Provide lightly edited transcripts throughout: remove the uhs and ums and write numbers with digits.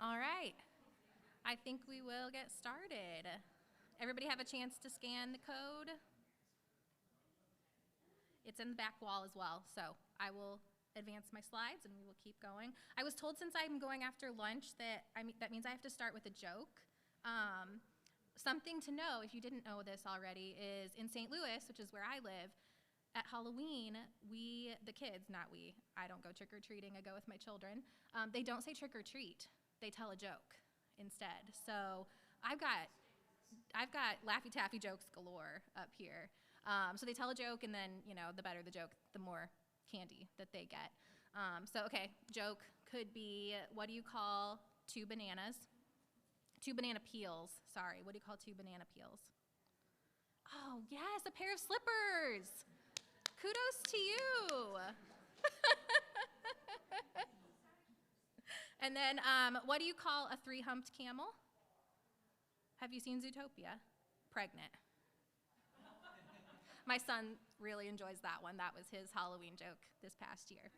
All right. I think we will get started. Everybody have a chance to scan the code? It's in the back wall as well, so I will advance my slides and we will keep going. I was told since I'm going after lunch that that means I have to start with a joke. Something to know, if you didn't know this already, is in St. Louis, which is where I live, at Halloween, the kids, not we, I don't go trick-or-treating, I go with my children, they don't say trick-or-treat, they tell a joke instead. So I've got Laffy Taffy jokes galore up here. So they tell a joke, and then, the better the joke, the more candy that they get. Okay, joke could be, what do you call two bananas? Two banana peels, sorry. What do you call two banana peels? Oh, yes, a pair of slippers. Kudos to you. And then, what do you call a three-humped camel? Have you seen Zootopia? Pregnant. My son really enjoys that one. That was his Halloween joke this past year.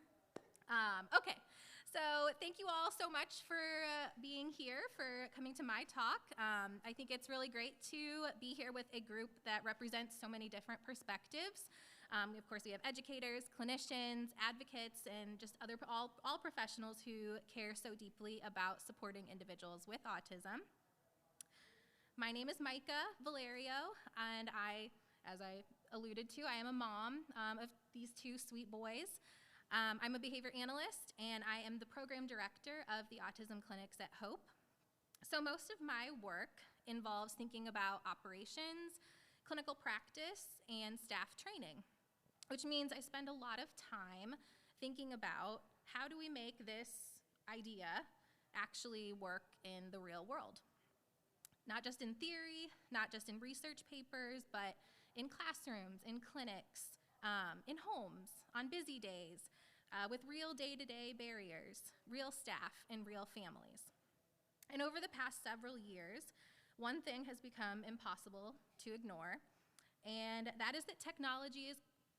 Okay, so thank you all so much for being here, for coming to my talk. I think it's really great to be here with a group that represents so many different perspectives. Of course, we have educators, clinicians, advocates, and just all professionals who care so deeply about supporting individuals with autism. My name is Micah Valerio, and as I alluded to, I am a mom of these two sweet boys. I'm a behavior analyst, and I am the program director of the autism clinics at Hope. So most of my work involves thinking about operations, clinical practice, and staff training, which means I spend a lot of time thinking about how do we make this idea actually work in the real world. Not just in theory, not just in research papers, but in classrooms, in clinics, in homes, on busy days, with real day-to-day barriers, real staff, and real families. And over the past several years, one thing has become impossible to ignore, and that is that technology is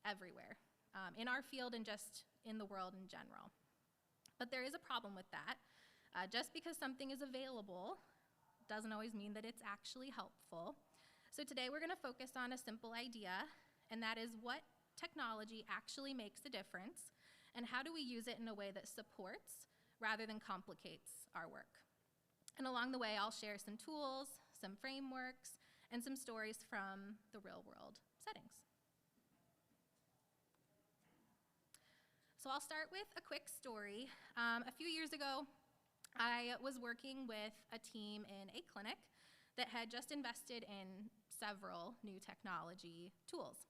everywhere, in our field and just in the world in general. But there is a problem with that. Just because something is available doesn't always mean that it's actually helpful. So today we're going to focus on a simple idea, and that is what technology actually makes a difference, and how do we use it in a way that supports rather than complicates our work. And along the way, I'll share some tools, some frameworks, and some stories from the real world settings. So I'll start with a quick story. A few years ago, I was working with a team in a clinic that had just invested in several new technology tools.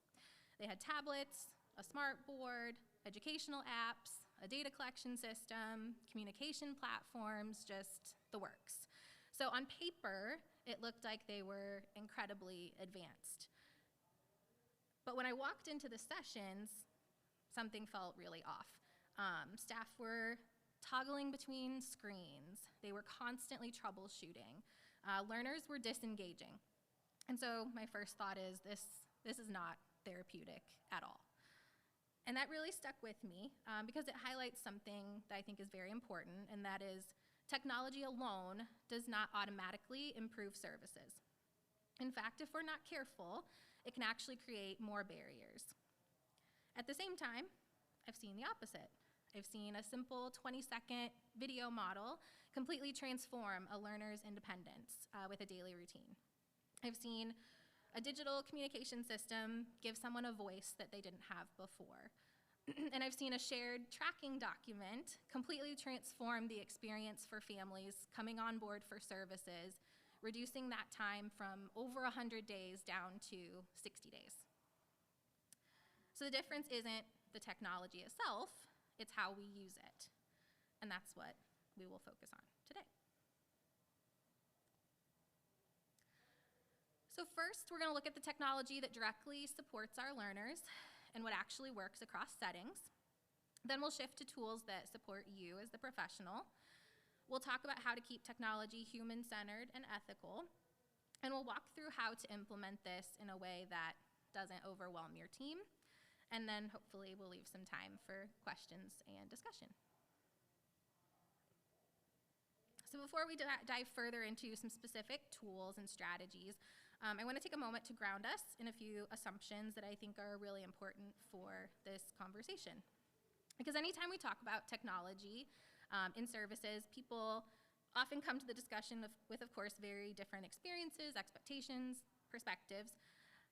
They had tablets, a smart board, educational apps, a data collection system, communication platforms, just the works. So on paper, it looked like they were incredibly advanced. But when I walked into the sessions, something felt really off. Staff were toggling between screens. They were constantly troubleshooting. Learners were disengaging. And so my first thought is, this is not therapeutic at all. And that really stuck with me because it highlights something that I think is very important, and that is technology alone does not automatically improve services. In fact, if we're not careful, it can actually create more barriers. At the same time, I've seen the opposite. I've seen a simple 20-second video model completely transform a learner's independence with a daily routine. I've seen a digital communication system give someone a voice that they didn't have before. And I've seen a shared tracking document completely transform the experience for families coming on board for services, reducing that time from over 100 days down to 60 days. So the difference isn't the technology itself, it's how we use it. And that's what we will focus on today. So first, we're going to look at the technology that directly supports our learners and what actually works across settings. Then we'll shift to tools that support you as the professional. We'll talk about how to keep technology human-centered and ethical. And we'll walk through how to implement this in a way that doesn't overwhelm your team. And then hopefully we'll leave some time for questions and discussion. So before we dive further into some specific tools and strategies, I want to take a moment to ground us in a few assumptions that I think are really important for this conversation. Because anytime we talk about technology in services, people often come to the discussion with, of course, very different experiences, expectations, perspectives.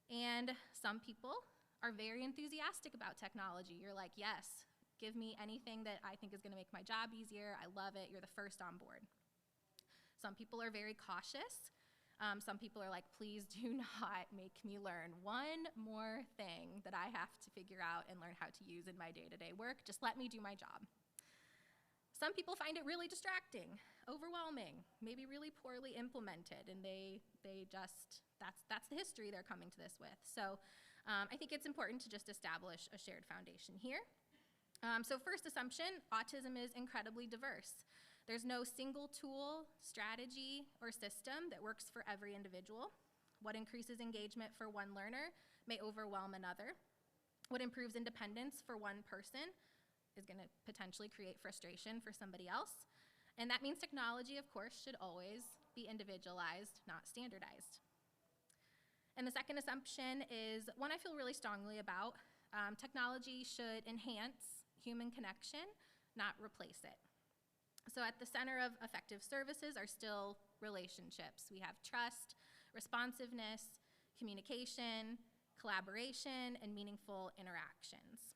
And some people are very enthusiastic about technology. You're like, yes, give me anything that I think is going to make my job easier. I love it. You're the first on board. Some people are very cautious. Some people are like, please do not make me learn one more thing that I have to figure out and learn how to use in my day-to-day work. Just let me do my job. Some people find it really distracting, overwhelming, maybe really poorly implemented, and they just, that's the history they're coming to this with. So I think it's important to just establish a shared foundation here. So first assumption, autism is incredibly diverse. There's no single tool, strategy, or system that works for every individual. What increases engagement for one learner may overwhelm another. What improves independence for one person is going to potentially create frustration for somebody else. And that means technology, of course, should always be individualized, not standardized. And the second assumption is one I feel really strongly about. Technology should enhance human connection, not replace it. So at the center of effective services are still relationships. We have trust, responsiveness, communication, collaboration, and meaningful interactions.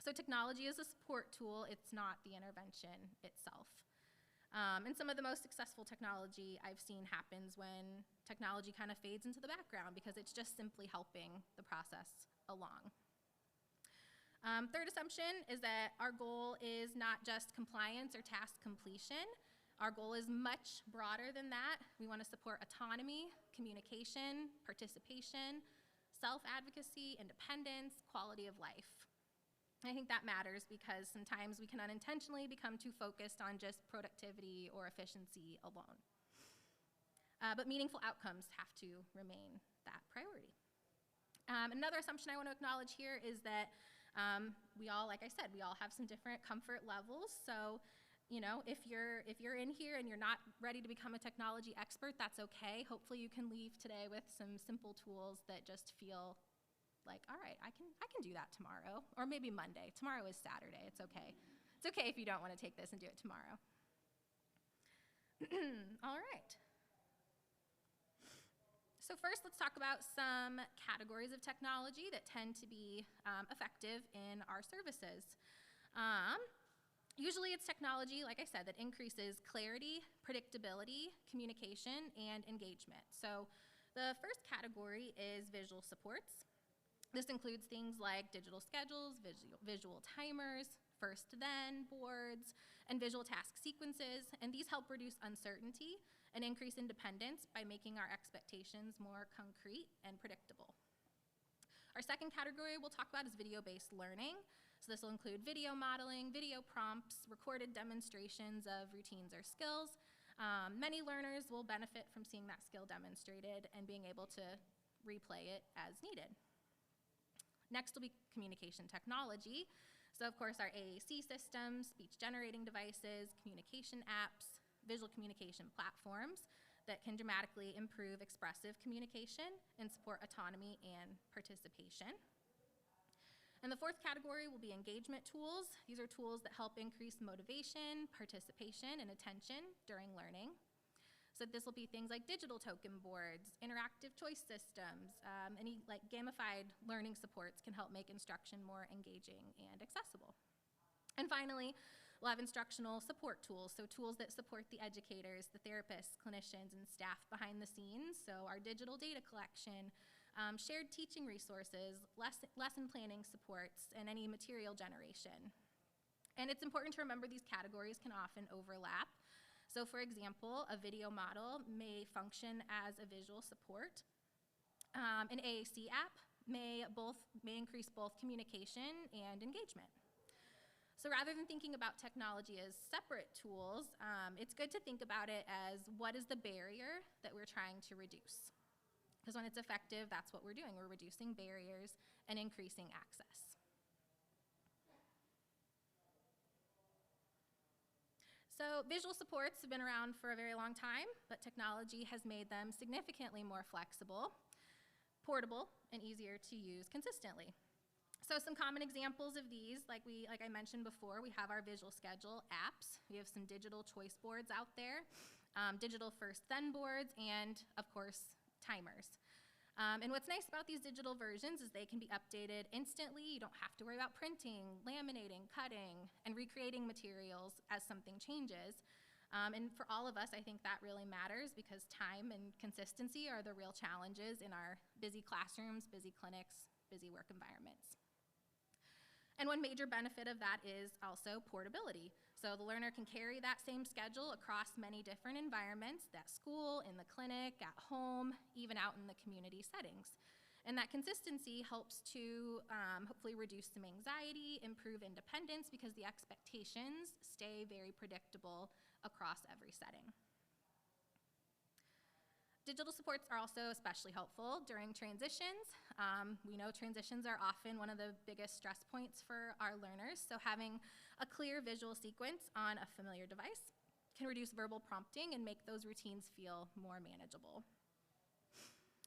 So technology is a support tool, it's not the intervention itself. And some of the most successful technology I've seen happens when technology kind of fades into the background because it's just simply helping the process along. Third assumption is that our goal is not just compliance or task completion. Our goal is much broader than that. We want to support autonomy, communication, participation, self-advocacy, independence, quality of life. I think that matters because sometimes we can unintentionally become too focused on just productivity or efficiency alone. But meaningful outcomes have to remain that priority. Another assumption I want to acknowledge here is that we all, like I said, we all have some different comfort levels. So, you know, if you're in here and you're not ready to become a technology expert, that's okay. Hopefully you can leave today with some simple tools that just feel like, all right, I can do that tomorrow, or maybe Monday. Tomorrow is Saturday. It's okay. It's okay if you don't want to take this and do it tomorrow. All right. So first, let's talk about some categories of technology that tend to be effective in our services. Usually it's technology, like I said, that increases clarity, predictability, communication, and engagement. So the first category is visual supports. This includes things like digital schedules, visual timers, first-then boards, and visual task sequences, and these help reduce uncertainty and increase independence by making our expectations more concrete and predictable. Our second category we'll talk about is video-based learning. So this will include video modeling, video prompts, recorded demonstrations of routines or skills. Many learners will benefit from seeing that skill demonstrated and being able to replay it as needed. Next will be communication technology. So of course our AAC systems, speech generating devices, communication apps, visual communication platforms that can dramatically improve expressive communication and support autonomy and participation. And the fourth category will be engagement tools. These are tools that help increase motivation, participation, and attention during learning. So this will be things like digital token boards, interactive choice systems, any like gamified learning supports can help make instruction more engaging and accessible. And finally, we'll have instructional support tools, so tools that support the educators, the therapists, clinicians, and staff behind the scenes. So our digital data collection, shared teaching resources, lesson planning supports, and any material generation. And it's important to remember these categories can often overlap. So for example, a video model may function as a visual support. An AAC app may increase both communication and engagement. So rather than thinking about technology as separate tools, it's good to think about it as what is the barrier that we're trying to reduce? Because when it's effective, that's what we're doing. We're reducing barriers and increasing access. So visual supports have been around for a very long time, but technology has made them significantly more flexible, portable, and easier to use consistently. So some common examples of these, like I mentioned before, we have our visual schedule apps. We have some digital choice boards out there, digital first then boards, and of course, timers. And what's nice about these digital versions is they can be updated instantly. You don't have to worry about printing, laminating, cutting, and recreating materials as something changes. And for all of us, I think that really matters because time and consistency are the real challenges in our busy classrooms, busy clinics, busy work environments. And one major benefit of that is also portability. So the learner can carry that same schedule across many different environments, at school, in the clinic, at home, even out in the community settings. And that consistency helps to hopefully reduce some anxiety, improve independence, because the expectations stay very predictable across every setting. Digital supports are also especially helpful during transitions. We know transitions are often one of the biggest stress points for our learners, so having a clear visual sequence on a familiar device can reduce verbal prompting and make those routines feel more manageable.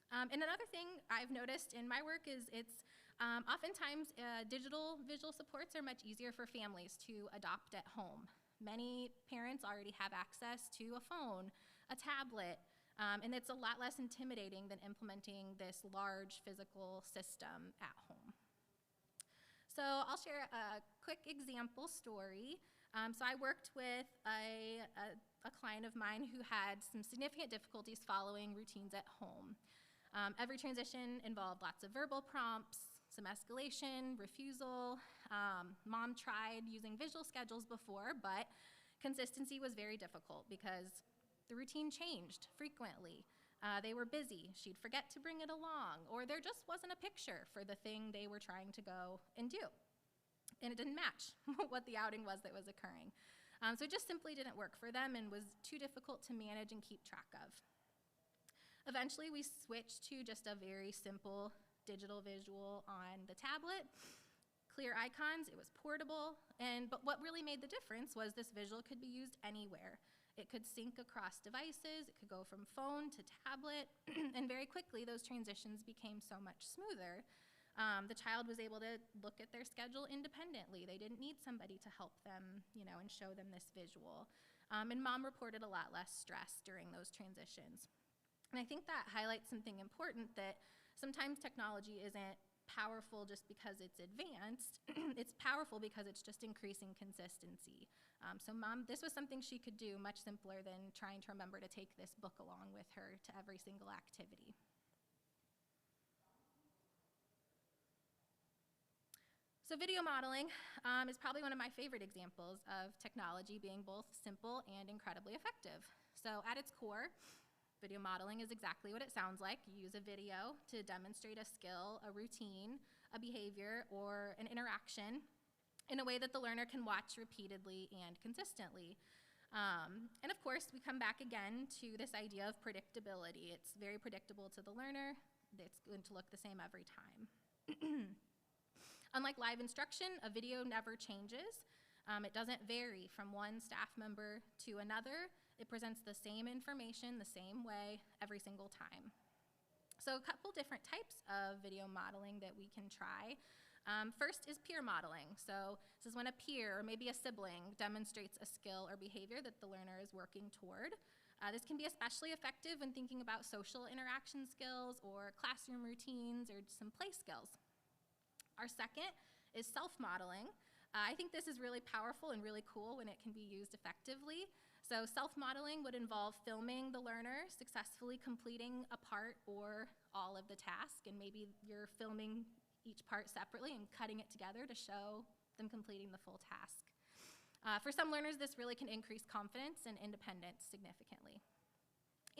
And another thing I've noticed in my work is it's oftentimes digital visual supports are much easier for families to adopt at home. Many parents already have access to a phone, a tablet, and it's a lot less intimidating than implementing this large physical system at home. So I'll share a quick example story. So I worked with a client of mine who had some significant difficulties following routines at home. Every transition involved lots of verbal prompts, some escalation, refusal. Mom tried using visual schedules before, but consistency was very difficult because the routine changed frequently. They were busy, she'd forget to bring it along, or there just wasn't a picture for the thing they were trying to go and do. And it didn't match what the outing was that was occurring. So it just simply didn't work for them and was too difficult to manage and keep track of. Eventually, we switched to just a very simple digital visual on the tablet. Clear icons, it was portable, but what really made the difference was this visual could be used anywhere. It could sync across devices, it could go from phone to tablet, and very quickly those transitions became so much smoother. The child was able to look at their schedule independently. They didn't need somebody to help them, and show them this visual. And mom reported a lot less stress during those transitions. And I think that highlights something important, that sometimes technology isn't powerful just because it's advanced. It's powerful because it's just increasing consistency. So mom, this was something she could do much simpler than trying to remember to take this book along with her to every single activity. So video modeling is probably one of my favorite examples of technology being both simple and incredibly effective. So at its core, video modeling is exactly what it sounds like. You use a video to demonstrate a skill, a routine, a behavior, or an interaction in a way that the learner can watch repeatedly and consistently. And of course, we come back again to this idea of predictability. It's very predictable to the learner. It's going to look the same every time. Unlike live instruction, a video never changes. It doesn't vary from one staff member to another. It presents the same information the same way every single time. So a couple different types of video modeling that we can try. First is peer modeling. So this is when a peer, or maybe a sibling, demonstrates a skill or behavior that the learner is working toward. This can be especially effective when thinking about social interaction skills or classroom routines or some play skills. Our second is self-modeling. I think this is really powerful and really cool when it can be used effectively. So self-modeling would involve filming the learner successfully completing a part or all of the task, and maybe you're filming each part separately and cutting it together to show them completing the full task. For some learners, this really can increase confidence and independence significantly.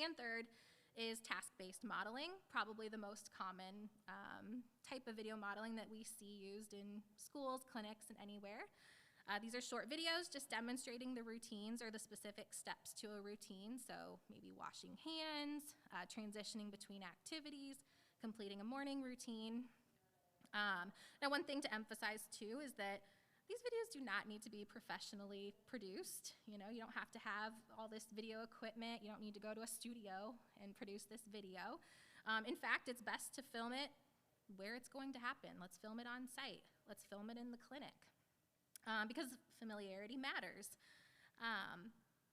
And third is task-based modeling, probably the most common type of video modeling that we see used in schools, clinics, and anywhere. These are short videos just demonstrating the routines or the specific steps to a routine, so maybe washing hands, transitioning between activities, completing a morning routine. Now, one thing to emphasize too is that These videos do not need to be professionally produced. You know, you don't have to have all this video equipment. You don't need to go to a studio and produce this video. In fact, it's best to film it where it's going to happen. Let's film it on site. Let's film it in the clinic, because familiarity matters.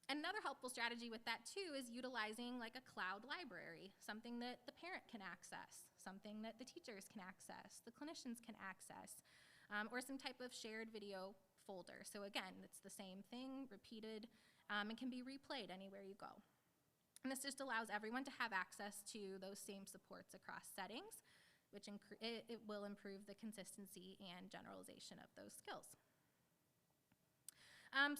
Another helpful strategy with that too is utilizing like a cloud library, something that the parent can access, something that the teachers can access, the clinicians can access, or some type of shared video folder. So again, it's the same thing, repeated, and can be replayed anywhere you go. And this just allows everyone to have access to those same supports across settings, which it will improve the consistency and generalization of those skills.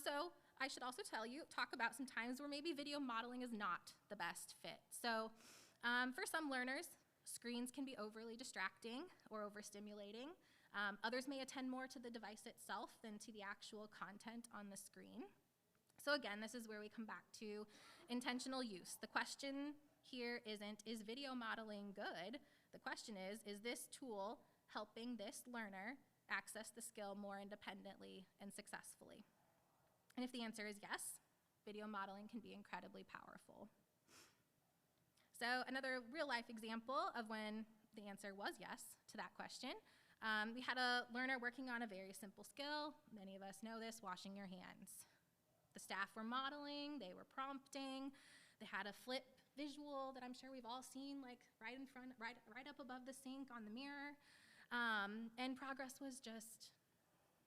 So I should also talk about some times where maybe video modeling is not the best fit. So for some learners, screens can be overly distracting or overstimulating. Others may attend more to the device itself than to the actual content on the screen. So again, this is where we come back to intentional use. The question here isn't, is video modeling good? The question is this tool helping this learner access the skill more independently and successfully? And if the answer is yes, video modeling can be incredibly powerful. So another real-life example of when the answer was yes to that question, we had a learner working on a very simple skill. Many of us know this, washing your hands. The staff were modeling, they were prompting, they had a flip visual that I'm sure we've all seen, like right in front, right up above the sink on the mirror, and progress was just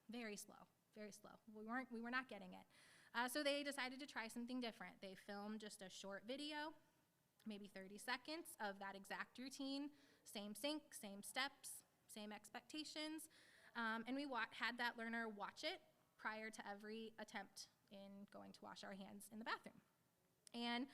very slow. Very slow. We were not getting it. So they decided to try something different. They filmed just a short video, maybe 30 seconds of that exact routine, same sink, same steps, same expectations, and we had that learner watch it prior to every attempt in going to wash our hands in the bathroom. And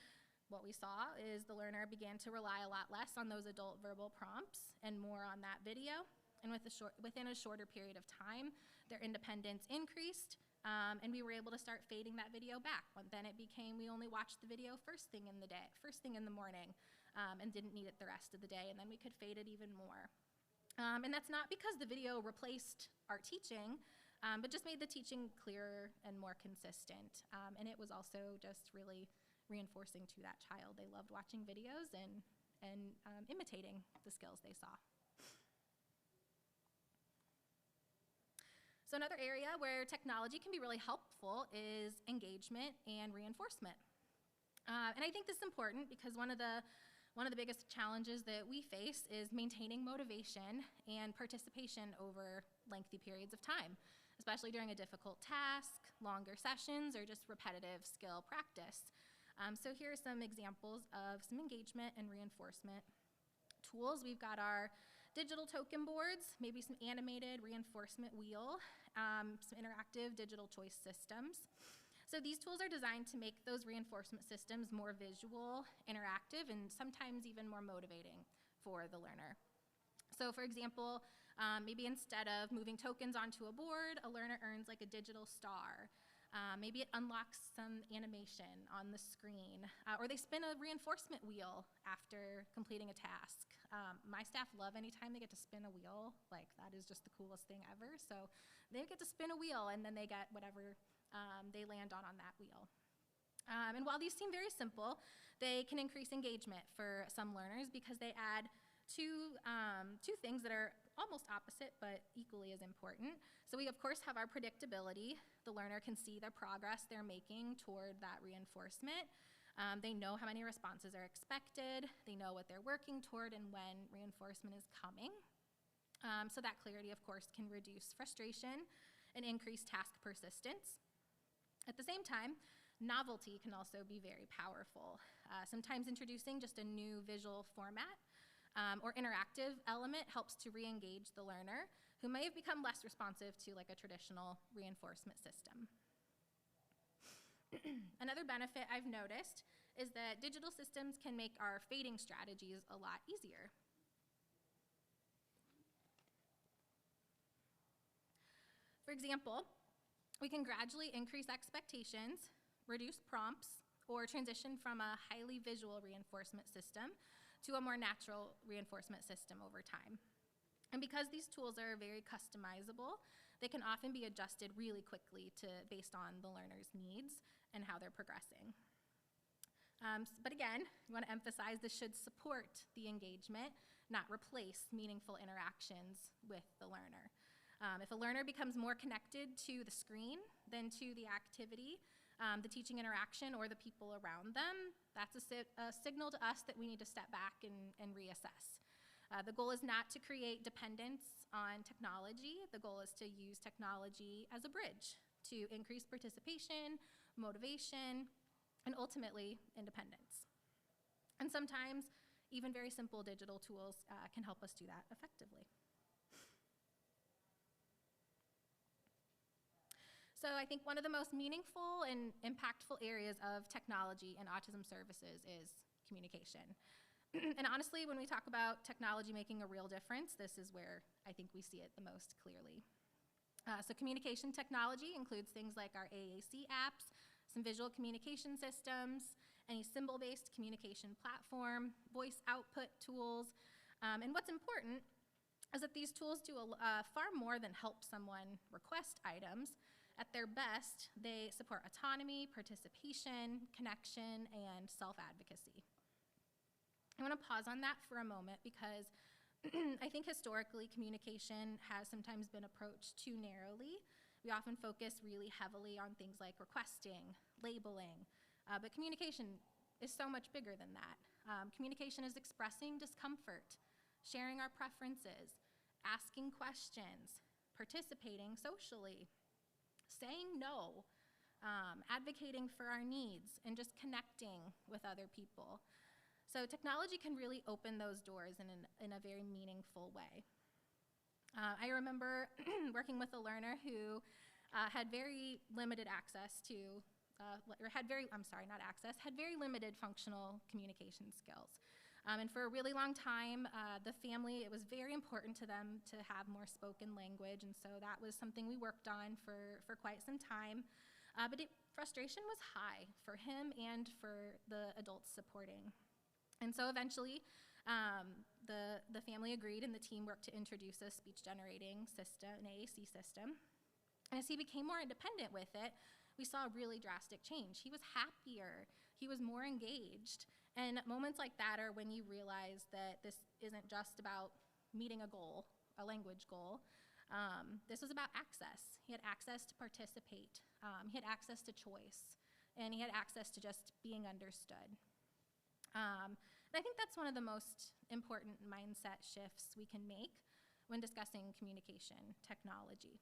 what we saw is the learner began to rely a lot less on those adult verbal prompts and more on that video. And within a shorter period of time, their independence increased, and we were able to start fading that video back. Then it became we only watched the video first thing in the morning, and didn't need it the rest of the day, and then we could fade it even more. And that's not because the video replaced our teaching, but just made the teaching clearer and more consistent. And it was also just really reinforcing to that child. They loved watching videos and imitating the skills they saw. So another area where technology can be really helpful is engagement and reinforcement. And I think this is important because one of the biggest challenges that we face is maintaining motivation and participation over lengthy periods of time, especially during a difficult task, longer sessions, or just repetitive skill practice. So here are some examples of some engagement and reinforcement tools. We've got our digital token boards, maybe some animated reinforcement wheel, some interactive digital choice systems. So these tools are designed to make those reinforcement systems more visual, interactive, and sometimes even more motivating for the learner. So for example, maybe instead of moving tokens onto a board, a learner earns like a digital star. Maybe it unlocks some animation on the screen, or they spin a reinforcement wheel after completing a task. My staff love anytime they get to spin a wheel. Like, that is just the coolest thing ever. So they get to spin a wheel, and then they get whatever they land on that wheel. And while these seem very simple, they can increase engagement for some learners because they add two things that are almost opposite but equally as important. So we of course have our predictability. The learner can see the progress they're making toward that reinforcement. They know how many responses are expected. They know what they're working toward and when reinforcement is coming. So that clarity of course can reduce frustration and increase task persistence. At the same time, novelty can also be very powerful. Sometimes introducing just a new visual format or interactive element helps to re-engage the learner who may have become less responsive to like a traditional reinforcement system. Another benefit I've noticed is that digital systems can make our fading strategies a lot easier. For example, we can gradually increase expectations, reduce prompts, or transition from a highly visual reinforcement system to a more natural reinforcement system over time. And because these tools are very customizable, they can often be adjusted really quickly based on the learner's needs and how they're progressing. But again, we want to emphasize this should support the engagement, not replace meaningful interactions with the learner. If a learner becomes more connected to the screen than to the activity, the teaching interaction, or the people around them, that's a signal to us that we need to step back and reassess. The goal is not to create dependence on technology. The goal is to use technology as a bridge to increase participation, motivation, and ultimately independence. And sometimes even very simple digital tools can help us do that effectively. So I think one of the most meaningful and impactful areas of technology and autism services is communication. And honestly, when we talk about technology making a real difference, this is where I think we see it the most clearly. So communication technology includes things like our AAC apps, some visual communication systems, any symbol-based communication platform, voice output tools. And what's important is that these tools do far more than help someone request items. At their best, they support autonomy, participation, connection, and self-advocacy. I want to pause on that for a moment because I think historically communication has sometimes been approached too narrowly. We often focus really heavily on things like requesting, labeling, but communication is so much bigger than that. Communication is expressing discomfort, sharing our preferences, asking questions, participating socially, saying no, advocating for our needs, and just connecting with other people. So technology can really open those doors in a very meaningful way. I remember working with a learner who had very limited access to, had very limited functional communication skills. And for a really long time, the family, it was very important to them to have more spoken language, and so that was something we worked on for quite some time. But frustration was high for him and for the adults supporting. And so eventually, the family agreed and the team worked to introduce a speech-generating system, an AAC system. And as he became more independent with it, we saw a really drastic change. He was happier, he was more engaged. And moments like that are when you realize that this isn't just about meeting a goal, a language goal. This was about access. He had access to participate. He had access to choice. And he had access to just being understood. And I think that's one of the most important mindset shifts we can make when discussing communication technology.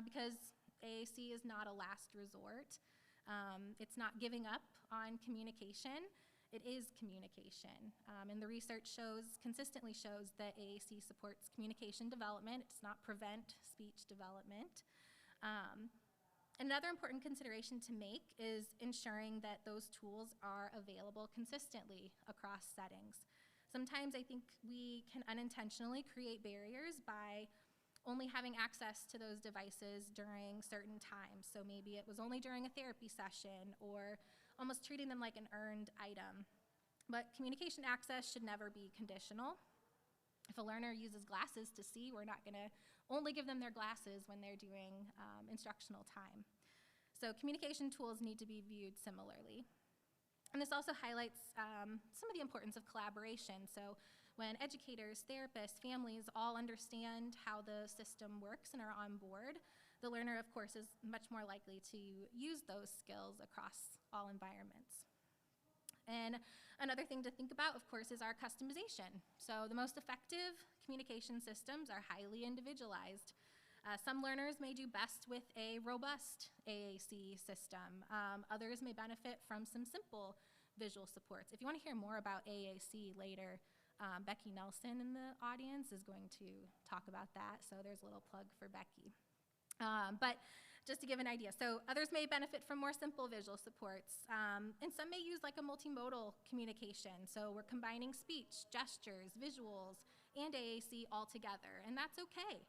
Because AAC is not a last resort. It's not giving up on communication. It is communication. And the research consistently shows that AAC supports communication development. It does not prevent speech development. Another important consideration to make is ensuring that those tools are available consistently across settings. Sometimes I think we can unintentionally create barriers by only having access to those devices during certain times. So maybe it was only during a therapy session or almost treating them like an earned item. But communication access should never be conditional. If a learner uses glasses to see, we're not gonna only give them their glasses when they're doing instructional time. So communication tools need to be viewed similarly. And this also highlights some of the importance of collaboration. So when educators, therapists, families all understand how the system works and are on board, the learner, of course, is much more likely to use those skills across all environments. And another thing to think about, of course, is our customization. So the most effective communication systems are highly individualized. Some learners may do best with a robust AAC system. Others may benefit from some simple visual supports. If you want to hear more about AAC later, Becky Nelson in the audience is going to talk about that, so there's a little plug for Becky. But just to give an idea, so others may benefit from more simple visual supports, and some may use like a multimodal communication. So we're combining speech, gestures, visuals, and AAC all together, and that's okay.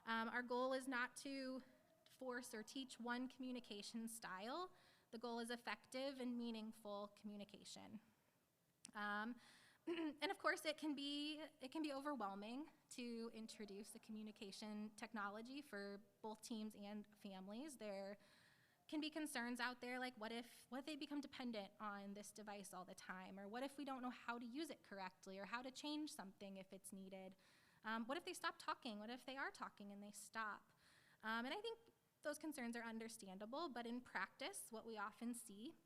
Our goal is not to force or teach one communication style. The goal is effective and meaningful communication. And of course, it can be overwhelming to introduce a communication technology for both teams and families. There can be concerns out there like, what if they become dependent on this device all the time? Or what if we don't know how to use it correctly or how to change something if it's needed? What if they stop talking? What if they are talking and they stop? And I think those concerns are understandable, but in practice, what we often see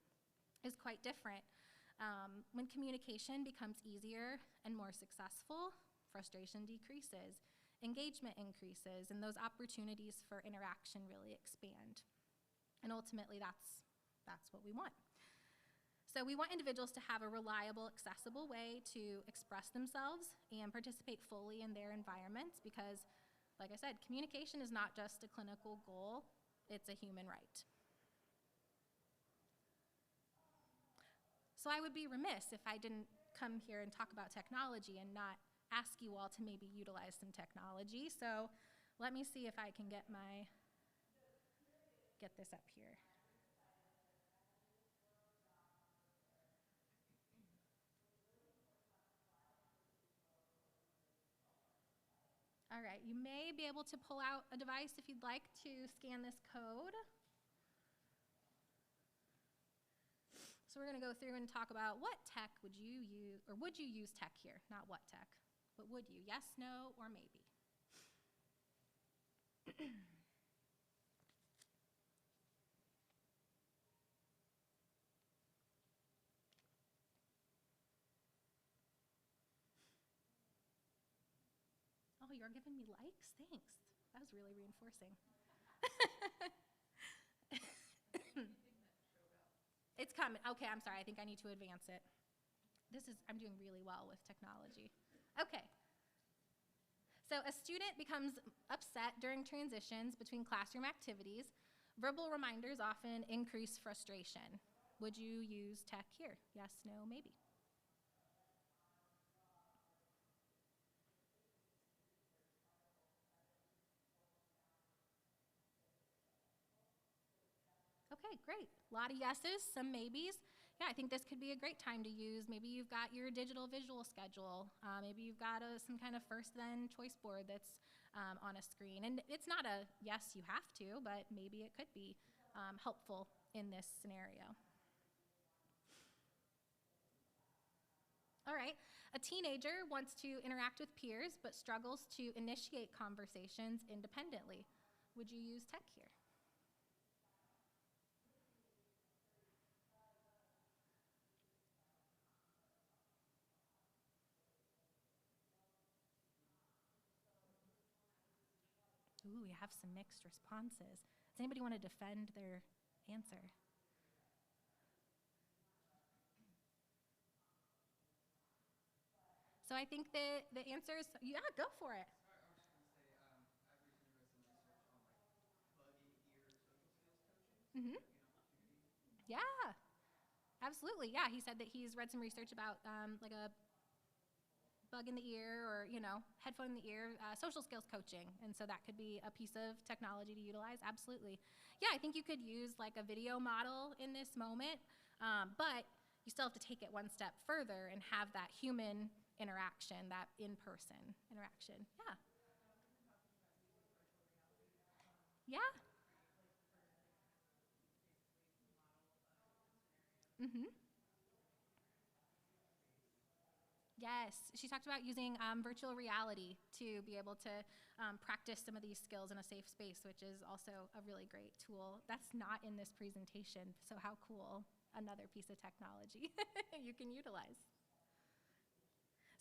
is quite different. When communication becomes easier and more successful, frustration decreases, engagement increases, and those opportunities for interaction really expand. And ultimately, that's what we want. So we want individuals to have a reliable, accessible way to express themselves and participate fully in their environments because, like I said, communication is not just a clinical goal, it's a human right. So I would be remiss if I didn't come here and talk about technology and not ask you all to maybe utilize some technology. So let me see if I can get this up here. All right, you may be able to pull out a device if you'd like to scan this code. So we're going to go through and talk about what tech would you use, or would you use tech here? Not what tech, but would you? Yes, no, or maybe. Oh, you're giving me likes? Thanks. That was really reinforcing. It's coming. Okay, I'm sorry. I think I need to advance it. I'm doing really well with technology. Okay. So a student becomes upset during transitions between classroom activities. Verbal reminders often increase frustration. Would you use tech here? Yes, no, maybe. Okay, great. A lot of yeses, some maybes. Yeah, I think this could be a great time to use. Maybe you've got your digital visual schedule. Maybe you've got some kind of first then choice board that's on a screen. And it's not a yes, you have to, but maybe it could be helpful in this scenario. All right, a teenager wants to interact with peers but struggles to initiate conversations independently. Would you use tech here? Ooh, we have some mixed responses. Does anybody want to defend their answer? So I think the answer is, yeah, go for it. Sorry, I was just going to say, I've recently read some research on bug-in-ear social skills coaching. So Mm-hmm. that could be an opportunity. Yeah, absolutely. Yeah, he said that he's read some research about like a bug in the ear or, headphone in the ear, social skills coaching. And so that could be a piece of technology to utilize. Absolutely. Yeah, I think you could use like a video model in this moment, but you still have to take it one step further and have that human interaction, that in-person interaction. Yeah. Yeah. Mm-hmm. Yes, she talked about using virtual reality to be able to practice some of these skills in a safe space, which is also a really great tool. That's not in this presentation, so how cool. Another piece of technology you can utilize.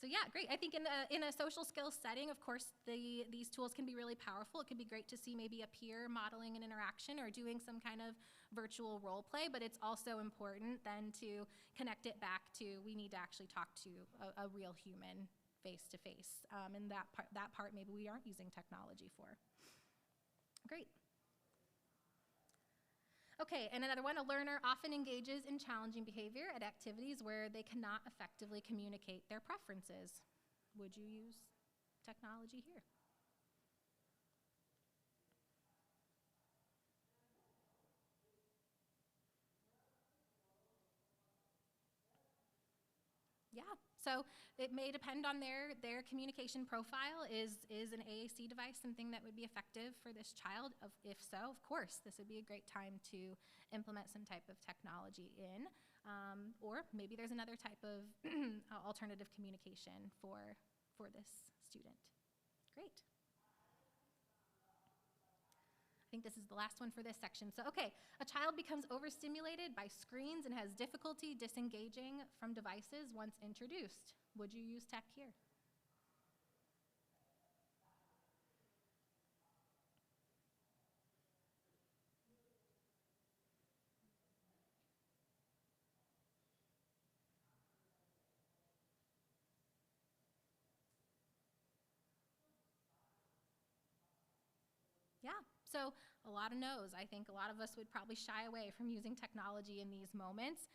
So yeah, great. I think in a social skills setting, of course, these tools can be really powerful. It could be great to see maybe a peer modeling an interaction or doing some kind of virtual role play, but it's also important then to connect it back to we need to actually talk to a real human face to face. And that part maybe we aren't using technology for. Great. Okay, and another one, a learner often engages in challenging behavior at activities where they cannot effectively communicate their preferences. Would you use technology here? Yeah, so it may depend on their communication profile. Is an AAC device something that would be effective for this child? If so, of course, this would be a great time to implement some type of technology in. Or maybe there's another type of alternative communication for this student. Great. I think this is the last one for this section. So, okay, a child becomes overstimulated by screens and has difficulty disengaging from devices once introduced. Would you use tech here? Yeah, so a lot of no's. I think a lot of us would probably shy away from using technology in these moments.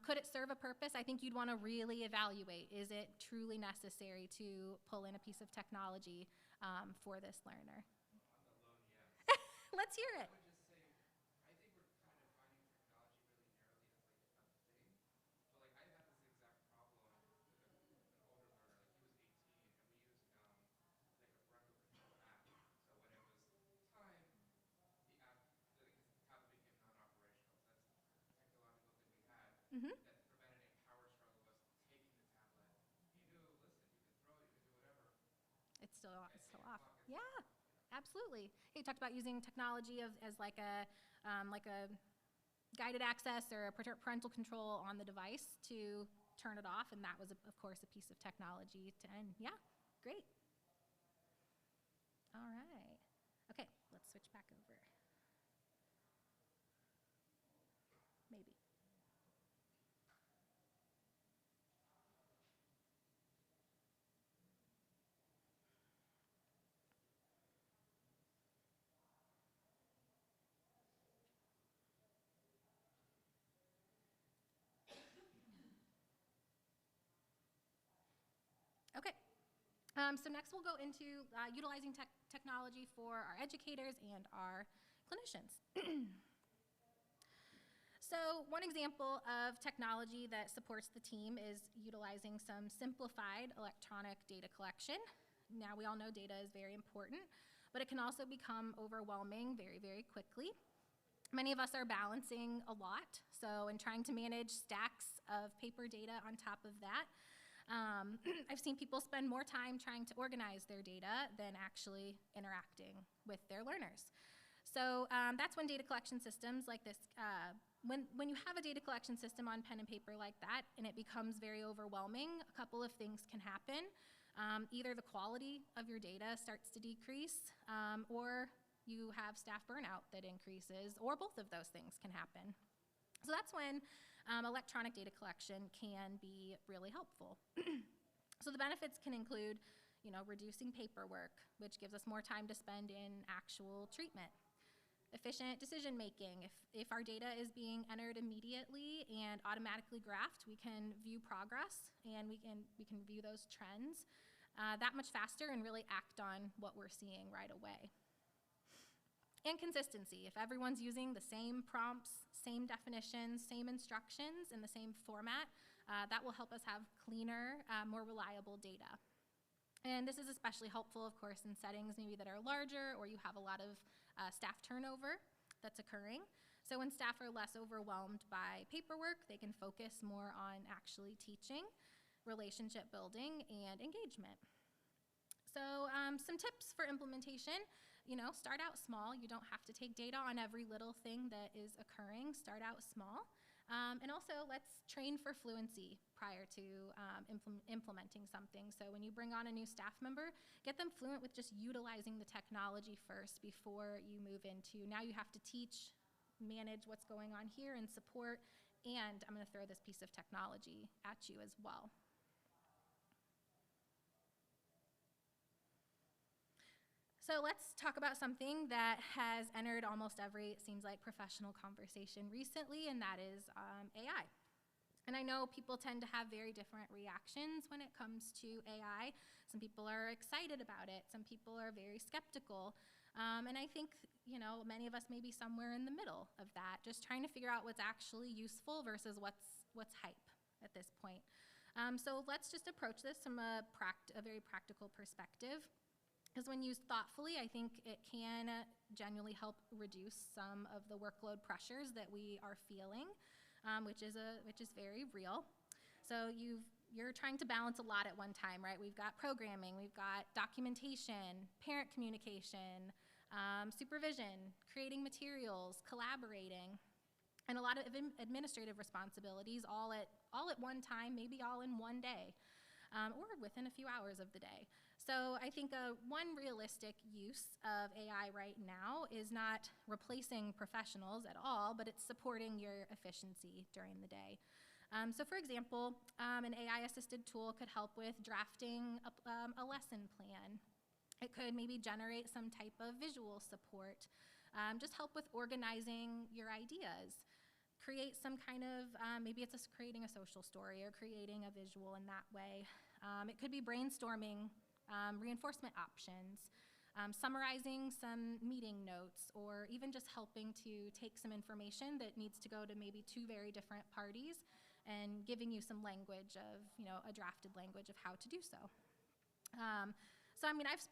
Could it serve a purpose? I think you'd want to really evaluate. Is it truly necessary to pull in a piece of technology for this learner? On the loan, yes. Let's hear I it. would just say, I think we're kind of defining technology really narrowly as like a thing. So like I had this exact problem with an older learner. Like he was 18, and we used like a parental control app. So when it was time, the app, like his tablet became non-operational. So that's the technological thing we had Mm-hmm. that prevented a power struggle was taking the tablet. He knew, listen, you can throw it, you can do whatever. It's still At still 8 off. o'clock, it's Yeah, still off. absolutely. You talked about using technology as like a guided access or a parental control on the device to turn it off, and that was, of course, a piece of technology to end. Yeah, great. All right. Okay, let's switch back over. Maybe. Okay. So next we'll go into utilizing technology for our educators and our clinicians. So one example of technology that supports the team is utilizing some simplified electronic data collection. Now we all know data is very important, but it can also become overwhelming very, very quickly. Many of us are balancing a lot, so in trying to manage stacks of paper data on top of that, I've seen people spend more time trying to organize their data than actually interacting with their learners. So that's when data collection systems like this, when you have a data collection system on pen and paper like that and it becomes very overwhelming, a couple of things can happen. Either the quality of your data starts to decrease, or you have staff burnout that increases, or both of those things can happen. So that's when electronic data collection can be really helpful. So the benefits can include, reducing paperwork, which gives us more time to spend in actual treatment. Efficient decision making. If our data is being entered immediately and automatically graphed, we can view progress and we can view those trends that much faster and really act on what we're seeing right away. And consistency. If everyone's using the same prompts, same definitions, same instructions in the same format, that will help us have cleaner, more reliable data. And this is especially helpful, of course, in settings maybe that are larger or you have a lot of staff turnover that's occurring. So when staff are less overwhelmed by paperwork, they can focus more on actually teaching, relationship building, and engagement. So some tips for implementation. Start out small. You don't have to take data on every little thing that is occurring. Start out small. And also, let's train for fluency prior to implementing something. So when you bring on a new staff member, get them fluent with just utilizing the technology first before you move into, now you have to teach, manage what's going on here and support, and I'm going to throw this piece of technology at you as well. So let's talk about something that has entered almost every, it seems like, professional conversation recently, and that is AI. And I know people tend to have very different reactions when it comes to AI. Some people are excited about it. Some people are very skeptical. And I think, many of us may be somewhere in the middle of that, just trying to figure out what's actually useful versus what's hype at this point. So let's just approach this from a very practical perspective. Because when used thoughtfully, I think it can genuinely help reduce some of the workload pressures that we are feeling, which is very real. So you're trying to balance a lot at one time, right? We've got programming, we've got documentation, parent communication, supervision, creating materials, collaborating, and a lot of administrative responsibilities all at one time, maybe all in one day, or within a few hours of the day. So I think one realistic use of AI right now is not replacing professionals at all, but it's supporting your efficiency during the day. So for example, an AI-assisted tool could help with drafting a lesson plan. It could maybe generate some type of visual support, just help with organizing your ideas, create some kind of, maybe it's creating a social story or creating a visual in that way. It could be brainstorming reinforcement options, summarizing some meeting notes, or even just helping to take some information that needs to go to maybe two very different parties and giving you some language of, a drafted language of how to do so. So I mean, I've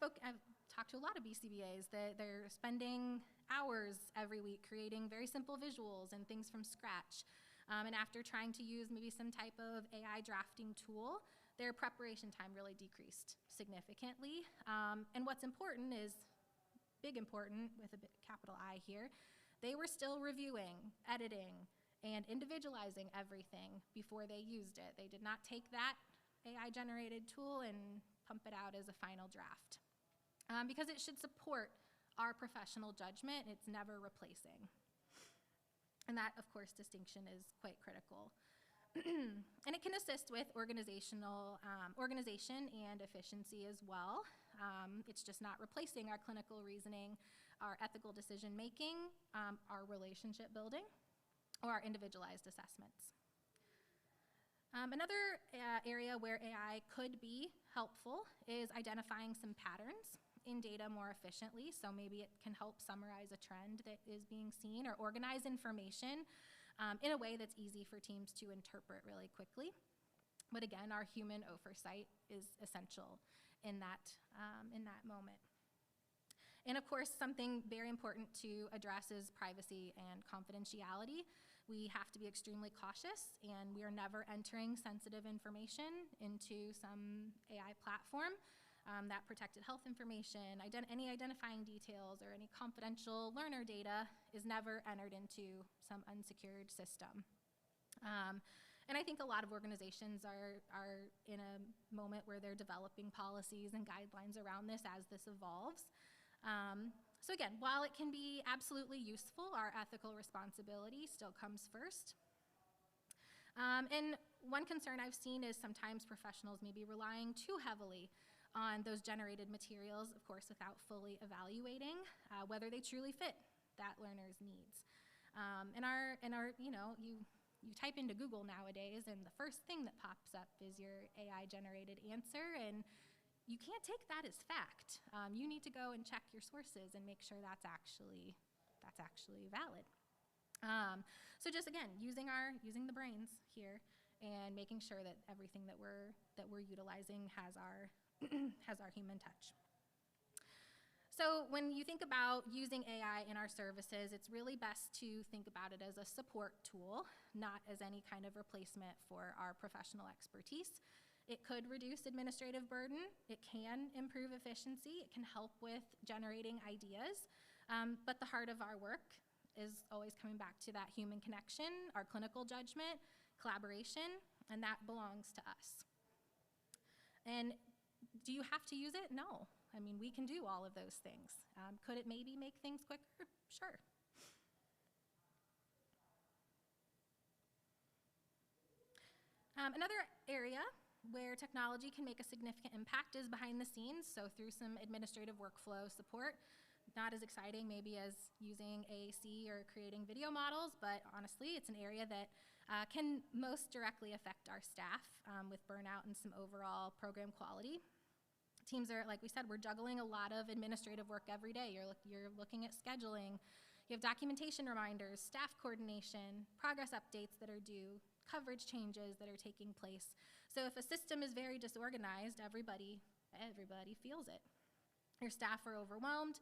talked to a lot of BCBAs that they're spending hours every week creating very simple visuals and things from scratch. And after trying to use maybe some type of AI drafting tool, their preparation time really decreased significantly. And what's important is, big important with a big capital I here, they were still reviewing, editing, and individualizing everything before they used it. They did not take that AI-generated tool and pump it out as a final draft. Because it should support our professional judgment, it's never replacing. And that, of course, distinction is quite critical. And it can assist with organization and efficiency as well. It's just not replacing our clinical reasoning, our ethical decision making, our relationship building, or our individualized assessments. Another area where AI could be helpful is identifying some patterns in data more efficiently. So maybe it can help summarize a trend that is being seen or organize information in a way that's easy for teams to interpret really quickly. But again, our human oversight is essential in that moment. And of course, something very important to address is privacy and confidentiality. We have to be extremely cautious, and we are never entering sensitive information into some AI platform. That protected health information, any identifying details, or any confidential learner data is never entered into some unsecured system. And I think a lot of organizations are in a moment where they're developing policies and guidelines around this as this evolves. So again, while it can be absolutely useful, our ethical responsibility still comes first. And one concern I've seen is sometimes professionals may be relying too heavily on those generated materials, of course, without fully evaluating whether they truly fit that learner's needs. You type into Google nowadays, and the first thing that pops up is your AI-generated answer, and you can't take that as fact. You need to go and check your sources and make sure that's actually valid. So just again, using the brains here and making sure that everything that we're utilizing has our has our human touch. So when you think about using AI in our services, it's really best to think about it as a support tool, not as any kind of replacement for our professional expertise. It could reduce administrative burden. It can improve efficiency. It can help with generating ideas. But the heart of our work is always coming back to that human connection, our clinical judgment, collaboration, and that belongs to us. And do you have to use it? No. I mean, we can do all of those things. Could it maybe make things quicker? Sure. Another area where technology can make a significant impact is behind the scenes, so through some administrative workflow support. Not as exciting maybe as using AAC or creating video models, but honestly, it's an area that can most directly affect our staff with burnout and some overall program quality. Teams are, like we said, we're juggling a lot of administrative work every day. You're looking at scheduling. You have documentation reminders, staff coordination, progress updates that are due, coverage changes that are taking place. So if a system is very disorganized, everybody feels it. Your staff are overwhelmed,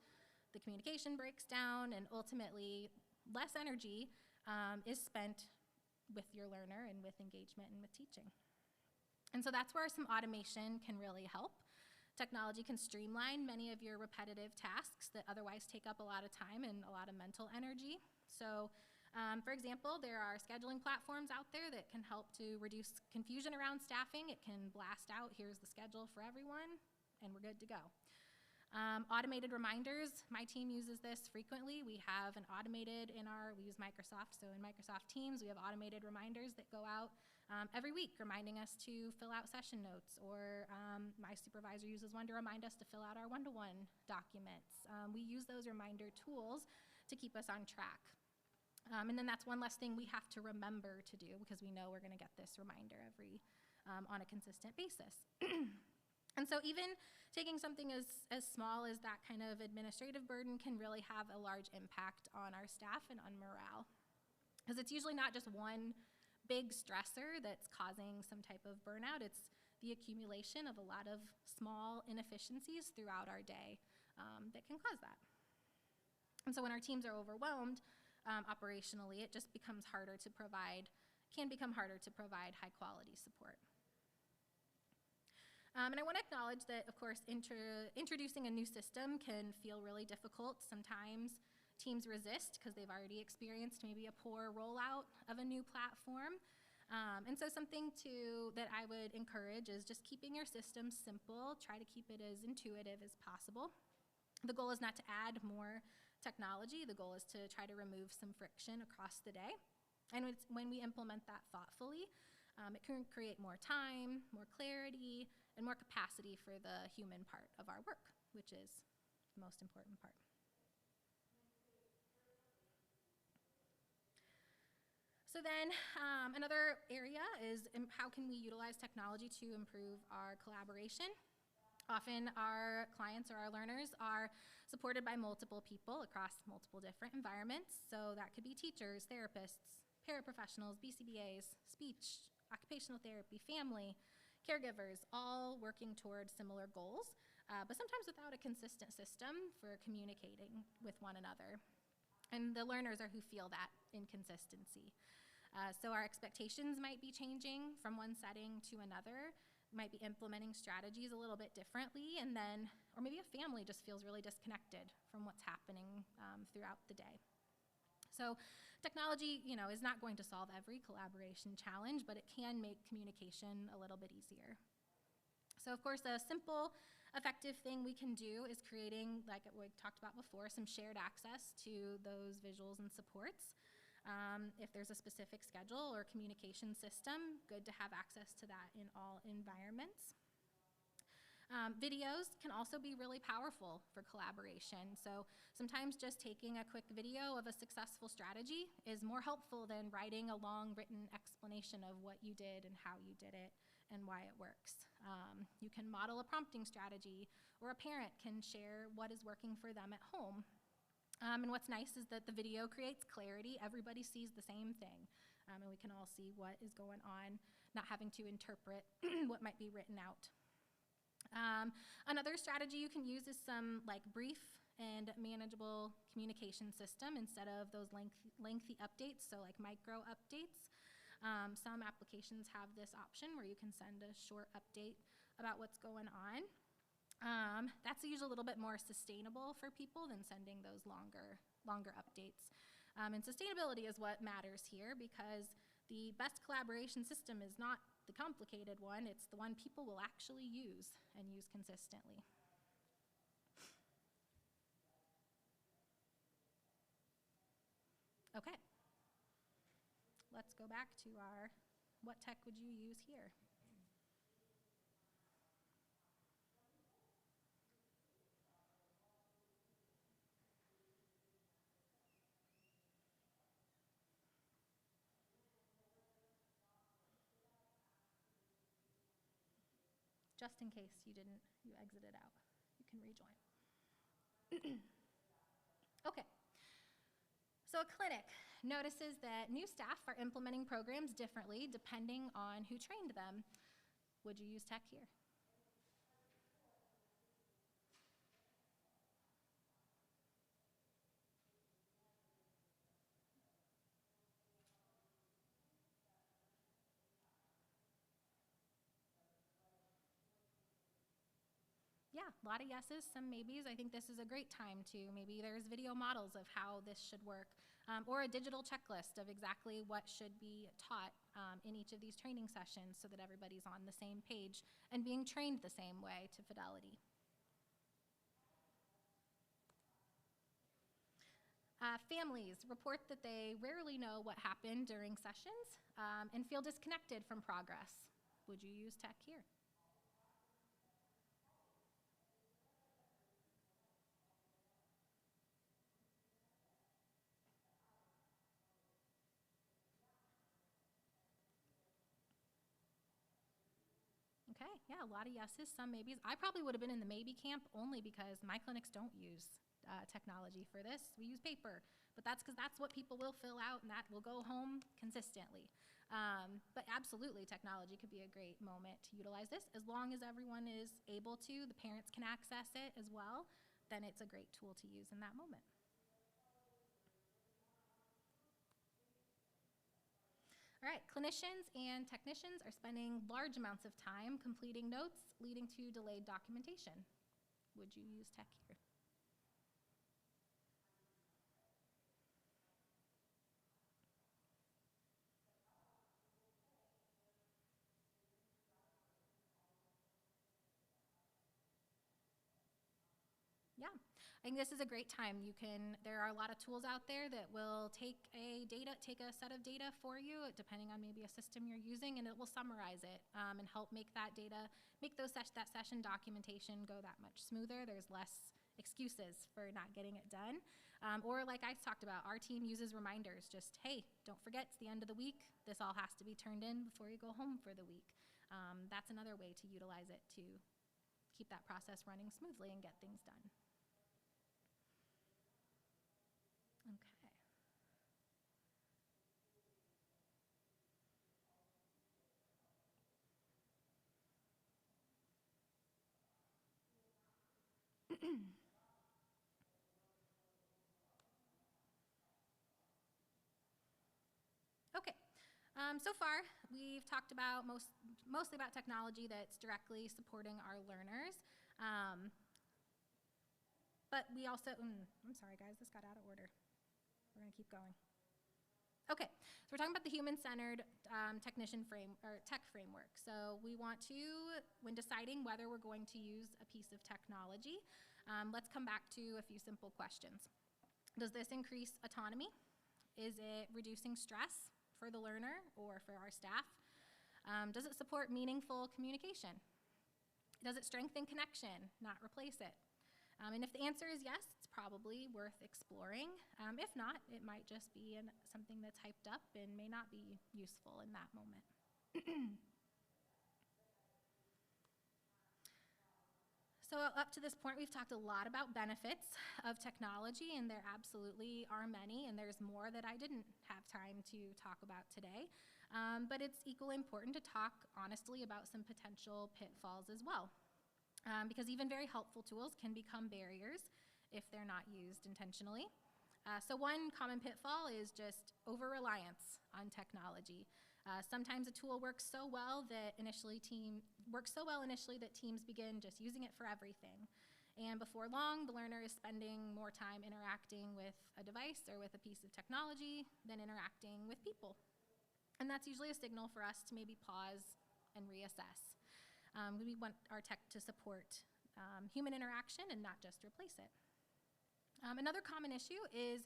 the communication breaks down, and ultimately less energy is spent with your learner and with engagement and with teaching. And so that's where some automation can really help. Technology can streamline many of your repetitive tasks that otherwise take up a lot of time and a lot of mental energy. So, for example, there are scheduling platforms out there that can help to reduce confusion around staffing. It can blast out, here's the schedule for everyone, and we're good to go. Automated reminders, my team uses this frequently. We have an automated we use Microsoft, so in Microsoft Teams, we have automated reminders that go out every week, reminding us to fill out session notes, or my supervisor uses one to remind us to fill out our one-to-one documents. We use those reminder tools to keep us on track. And then that's one less thing we have to remember to do because we know we're gonna get this reminder on a consistent basis. And so even taking something as small as that kind of administrative burden can really have a large impact on our staff and on morale. Because it's usually not just one big stressor that's causing some type of burnout, it's the accumulation of a lot of small inefficiencies throughout our day that can cause that. And so when our teams are overwhelmed operationally, it just can become harder to provide high quality support. And I want to acknowledge that, of course, introducing a new system can feel really difficult. Sometimes teams resist because they've already experienced maybe a poor rollout of a new platform. And so something that I would encourage is just keeping your system simple. Try to keep it as intuitive as possible. The goal is not to add more technology. The goal is to try to remove some friction across the day. And when we implement that thoughtfully, it can create more time, more clarity, and more capacity for the human part of our work, which is the most important part. So then another area is how can we utilize technology to improve our collaboration? Often our clients or our learners are supported by multiple people across multiple different environments. So that could be teachers, therapists, paraprofessionals, BCBAs, speech, occupational therapy, family, caregivers, all working towards similar goals, but sometimes without a consistent system for communicating with one another. And the learners are who feel that inconsistency. So our expectations might be changing from one setting to another, might be implementing strategies a little bit differently, or maybe a family just feels really disconnected from what's happening throughout the day. So technology, is not going to solve every collaboration challenge, but it can make communication a little bit easier. So of course, a simple, effective thing we can do is creating, like we talked about before, some shared access to those visuals and supports. If there's a specific schedule or communication system, good to have access to that in all environments. Videos can also be really powerful for collaboration. So sometimes just taking a quick video of a successful strategy is more helpful than writing a long written explanation of what you did and how you did it and why it works. You can model a prompting strategy, or a parent can share what is working for them at home. And what's nice is that the video creates clarity. Everybody sees the same thing, and we can all see what is going on, not having to interpret what might be written out. Another strategy you can use is some brief and manageable communication system instead of those lengthy updates, so like micro updates. Some applications have this option where you can send a short update about what's going on. That's usually a little bit more sustainable for people than sending those longer updates. And sustainability is what matters here, because the best collaboration system is not the complicated one, it's the one people will actually use and use consistently. Okay, let's go back to our what tech would you use here? Just in case you exited out, you can rejoin. Okay, So a clinic notices that new staff are implementing programs differently depending on who trained them. Would you use tech here? Yeah, a lot of yeses, some maybes. I think this is a great time to maybe there's video models of how this should work, or a digital checklist of exactly what should be taught in each of these training sessions so that everybody's on the same page and being trained the same way to fidelity. Families report that they rarely know what happened during sessions and feel disconnected from progress. Would you use tech here? Okay, yeah, a lot of yeses, some maybes. I probably would have been in the maybe camp only because my clinics don't use technology for this. We use paper, but that's because that's what people will fill out and that will go home consistently. But absolutely, technology could be a great moment to utilize this. As long as everyone is able to, the parents can access it as well, then it's a great tool to use in that moment. All right, clinicians and technicians are spending large amounts of time completing notes, leading to delayed documentation. Would you use tech here? Yeah, I think this is a great time. There are a lot of tools out there that will take a set of data for you, depending on maybe a system you're using, and it will summarize it and help make that that session documentation go that much smoother. There's less excuses for not getting it done. Or like I talked about, our team uses reminders, just, hey, don't forget, it's the end of the week. This all has to be turned in before you go home for the week. That's another way to utilize it to keep that process running smoothly and get things done. Okay. Okay. So far, we've talked about mostly about technology that's directly supporting our learners. But we also, I'm sorry guys, this got out of order. We're gonna keep going. Okay, so we're talking about the human-centered tech framework. So we want to, when deciding whether we're going to use a piece of technology, let's come back to a few simple questions. Does this increase autonomy? Is it reducing stress for the learner or for our staff? Does it support meaningful communication? Does it strengthen connection, not replace it? And if the answer is yes, it's probably worth exploring. If not, it might just be something that's hyped up and may not be useful in that moment. So up to this point, we've talked a lot about benefits of technology, and there absolutely are many, and there's more that I didn't have time to talk about today. But it's equally important to talk honestly about some potential pitfalls as well. Because even very helpful tools can become barriers if they're not used intentionally. So one common pitfall is just over-reliance on technology. Sometimes a tool works so well initially that teams begin just using it for everything. And before long, the learner is spending more time interacting with a device or with a piece of technology than interacting with people. And that's usually a signal for us to maybe pause and reassess. We want our tech to support human interaction and not just replace it. Another common issue is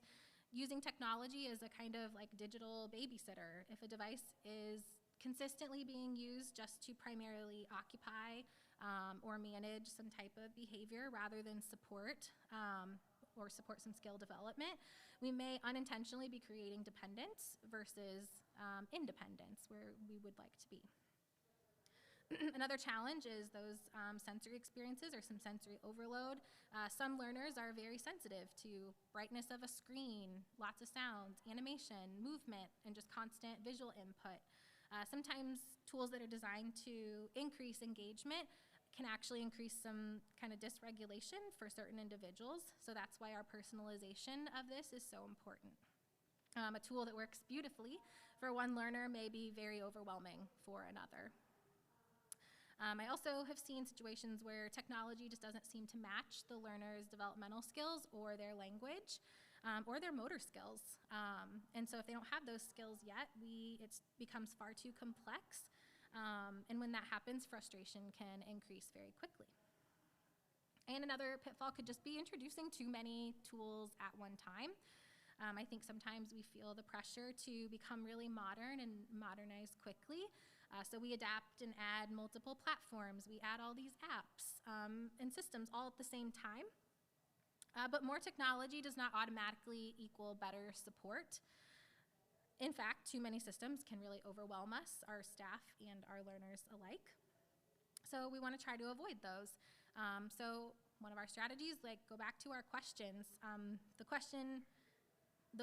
using technology as a kind of like digital babysitter. If a device is consistently being used just to primarily occupy or manage some type of behavior rather than support or support some skill development, we may unintentionally be creating dependence versus independence where we would like to be. Another challenge is those sensory experiences or some sensory overload. Some learners are very sensitive to brightness of a screen, lots of sounds, animation, movement, and just constant visual input. Sometimes tools that are designed to increase engagement can actually increase some kind of dysregulation for certain individuals. So that's why our personalization of this is so important. A tool that works beautifully for one learner may be very overwhelming for another. I also have seen situations where technology just doesn't seem to match the learner's developmental skills or their language or their motor skills. And so if they don't have those skills yet, it becomes far too complex. And when that happens, frustration can increase very quickly. And another pitfall could just be introducing too many tools at one time. I think sometimes we feel the pressure to become really modern and modernize quickly. So we adapt and add multiple platforms. We add all these apps and systems all at the same time. But more technology does not automatically equal better support. In fact, too many systems can really overwhelm us, our staff, and our learners alike. So we want to try to avoid those. So one of our strategies, go back to our questions. The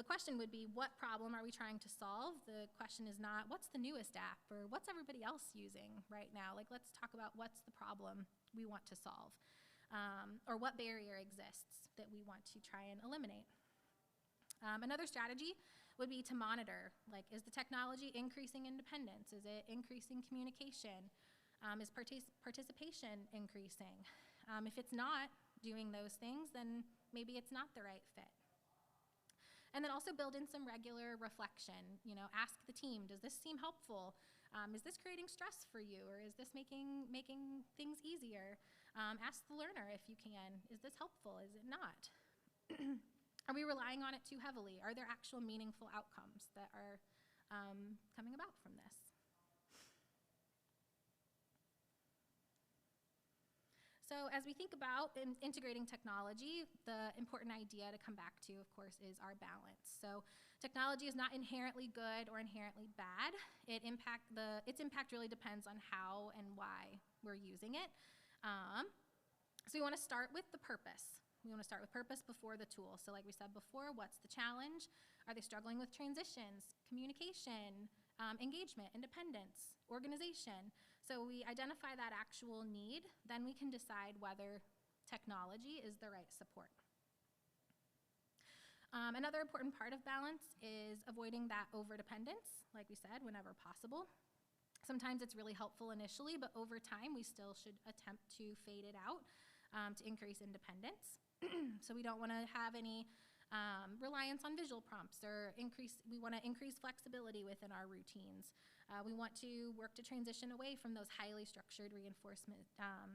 question would be, what problem are we trying to solve? The question is not, what's the newest app, or what's everybody else using right now? Let's talk about what's the problem we want to solve, or what barrier exists that we want to try and eliminate. Another strategy would be to monitor, is the technology increasing independence? Is it increasing communication? Is participation increasing? If it's not doing those things, then maybe it's not the right fit. And then also build in some regular reflection. Ask the team, does this seem helpful? Is this creating stress for you, or is this making things easier? Ask the learner if you can, is this helpful? Is it not? Are we relying on it too heavily? Are there actual meaningful outcomes that are coming about from this? So as we think about integrating technology, the important idea to come back to, of course, is our balance. So technology is not inherently good or inherently bad. Its impact really depends on how and why we're using it. So we want to start with the purpose. We want to start with purpose before the tool. So like we said before, what's the challenge? Are they struggling with transitions, communication, engagement, independence, organization? So we identify that actual need, then we can decide whether technology is the right support. Another important part of balance is avoiding that overdependence, like we said, whenever possible. Sometimes it's really helpful initially, but over time we still should attempt to fade it out to increase independence. So we don't want to have any reliance on visual prompts, or we want to increase flexibility within our routines. We want to work to transition away from those highly structured reinforcement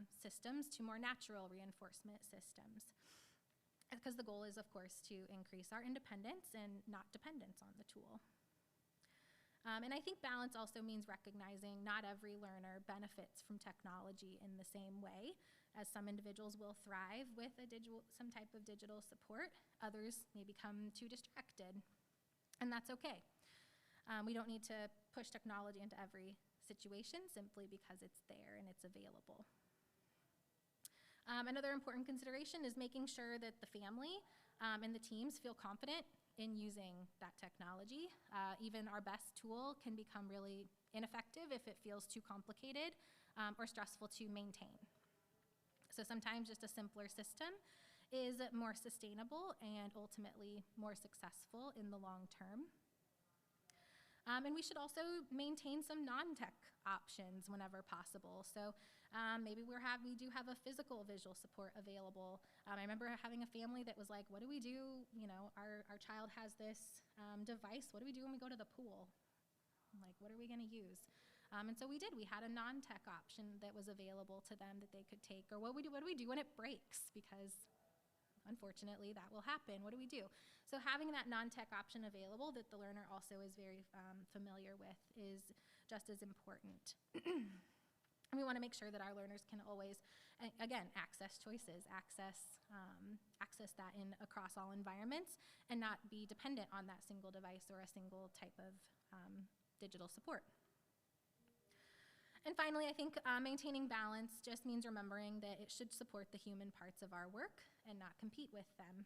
systems to more natural reinforcement systems. Because the goal is, of course, to increase our independence and not dependence on the tool. And I think balance also means recognizing not every learner benefits from technology in the same way, as some individuals will thrive with some type of digital support. Others may become too distracted, and that's okay. We don't need to push technology into every situation simply because it's there and it's available. Another important consideration is making sure that the family and the teams feel confident in using that technology. Even our best tool can become really ineffective if it feels too complicated or stressful to maintain. So sometimes just a simpler system is more sustainable and ultimately more successful in the long term. And we should also maintain some non-tech options whenever possible. So maybe we do have a physical visual support available. I remember having a family that was like, what do we do? Our child has this device. What do we do when we go to the pool? What are we going to use? And so we did. We had a non-tech option that was available to them that they could take. Or what do we do when it breaks? Because unfortunately, that will happen. What do we do? So having that non-tech option available that the learner also is very familiar with is just as important. And we want to make sure that our learners can always, again, access choices, access that across all environments, and not be dependent on that single device or a single type of digital support. And finally, I think maintaining balance just means remembering that it should support the human parts of our work and not compete with them.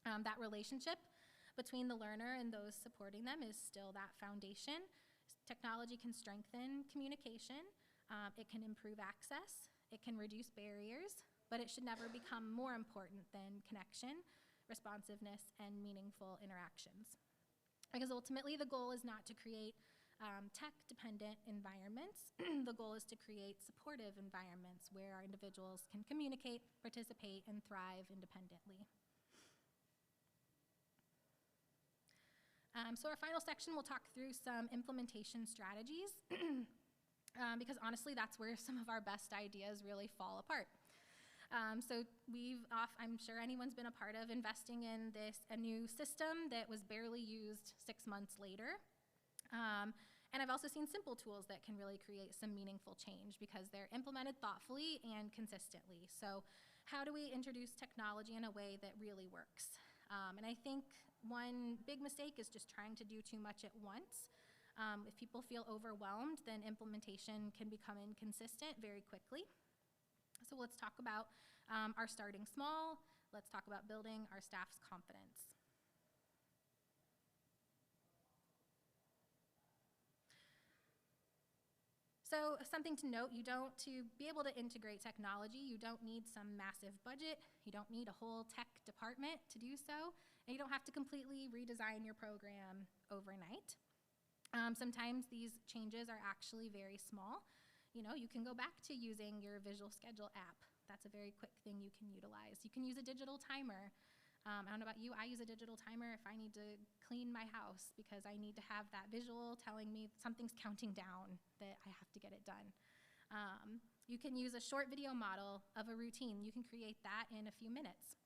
That relationship between the learner and those supporting them is still that foundation. Technology can strengthen communication, it can improve access, it can reduce barriers, but it should never become more important than connection, responsiveness, and meaningful interactions. Because ultimately, the goal is not to create tech-dependent environments. The goal is to create supportive environments where our individuals can communicate, participate, and thrive independently. So our final section, we'll talk through some implementation strategies, because honestly, that's where some of our best ideas really fall apart. So I'm sure anyone's been a part of investing in a new system that was barely used 6 months later. And I've also seen simple tools that can really create some meaningful change because they're implemented thoughtfully and consistently. So how do we introduce technology in a way that really works? And I think one big mistake is just trying to do too much at once. If people feel overwhelmed, then implementation can become inconsistent very quickly. So let's talk about our starting small. Let's talk about building our staff's confidence. So something to note, to be able to integrate technology, you don't need some massive budget, you don't need a whole tech department to do so, and you don't have to completely redesign your program overnight. Sometimes these changes are actually very small. You can go back to using your visual schedule app. That's a very quick thing you can utilize. You can use a digital timer. I don't know about you, I use a digital timer if I need to clean my house because I need to have that visual telling me something's counting down, that I have to get it done. You can use a short video model of a routine. You can create that in a few minutes.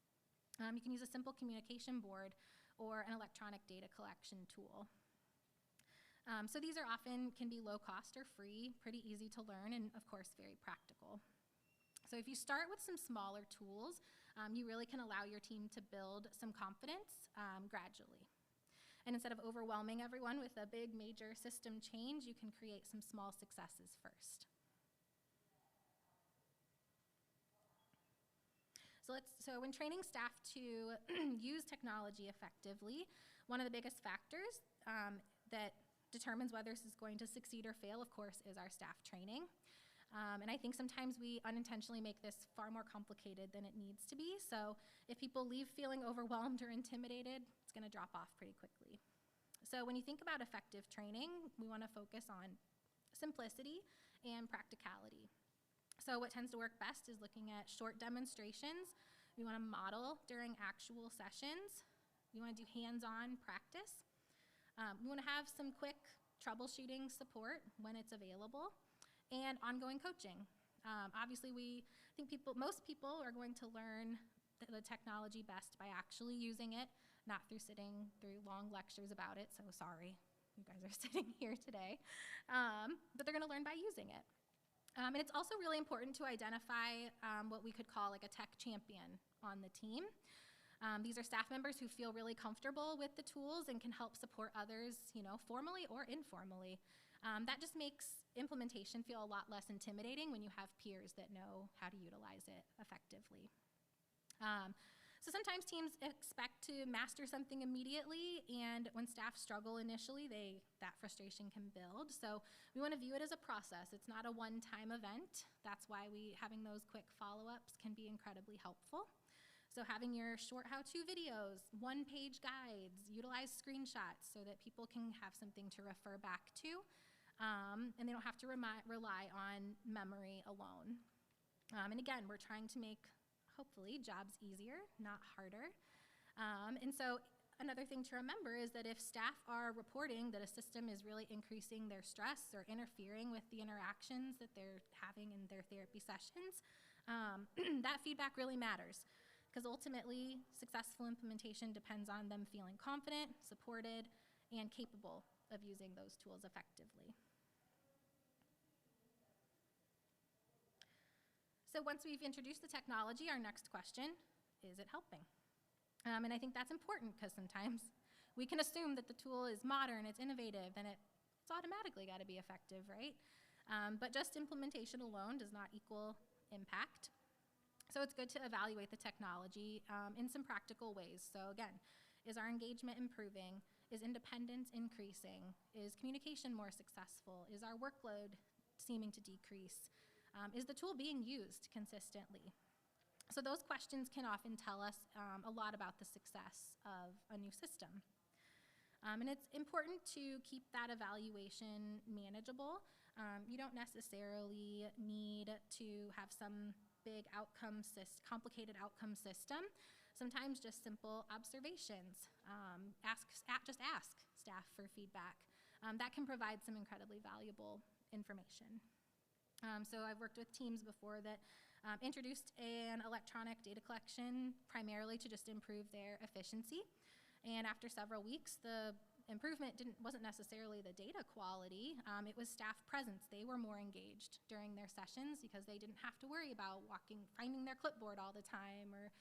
You can use a simple communication board or an electronic data collection tool. So these are often can be low cost or free, pretty easy to learn, and of course very practical. So if you start with some smaller tools, you really can allow your team to build some confidence gradually. And instead of overwhelming everyone with a big major system change, you can create some small successes first. So when training staff to use technology effectively, one of the biggest factors that determines whether this is going to succeed or fail, of course, is our staff training. And I think sometimes we unintentionally make this far more complicated than it needs to be. So if people leave feeling overwhelmed or intimidated, it's going to drop off pretty quickly. So when you think about effective training, we want to focus on simplicity and practicality. So what tends to work best is looking at short demonstrations. We want to model during actual sessions. We want to do hands-on practice. We want to have some quick troubleshooting support when it's available, and ongoing coaching. Obviously, most people are going to learn the technology best by actually using it, not through sitting through long lectures about it, so sorry, you guys are sitting here today. But they're gonna learn by using it. And it's also really important to identify what we could call like a tech champion on the team. These are staff members who feel really comfortable with the tools and can help support others, formally or informally. That just makes implementation feel a lot less intimidating when you have peers that know how to utilize it effectively. So sometimes teams expect to master something immediately, and when staff struggle initially, that frustration can build. So we want to view it as a process. It's not a one-time event. That's why having those quick follow-ups can be incredibly helpful. So having your short how-to videos, one-page guides, utilize screenshots so that people can have something to refer back to, and they don't have to rely on memory alone. And again, we're trying to make, hopefully, jobs easier, not harder. And so another thing to remember is that if staff are reporting that a system is really increasing their stress or interfering with the interactions that they're having in their therapy sessions, that feedback really matters. Because ultimately, successful implementation depends on them feeling confident, supported, and capable of using those tools effectively. So once we've introduced the technology, our next question, is it helping? And I think that's important because sometimes we can assume that the tool is modern, it's innovative, and it's automatically got to be effective, right? But just implementation alone does not equal impact. So it's good to evaluate the technology in some practical ways. So again, is our engagement improving? Is independence increasing? Is communication more successful? Is our workload seeming to decrease? Is the tool being used consistently? So those questions can often tell us a lot about the success of a new system. And it's important to keep that evaluation manageable. You don't necessarily need to have some big complicated outcome system. Sometimes just simple observations. Just ask staff for feedback. That can provide some incredibly valuable information. So I've worked with teams before that introduced an electronic data collection primarily to just improve their efficiency. And after several weeks, the improvement wasn't necessarily the data quality, it was staff presence. They were more engaged during their sessions because they didn't have to worry about finding their clipboard all the time or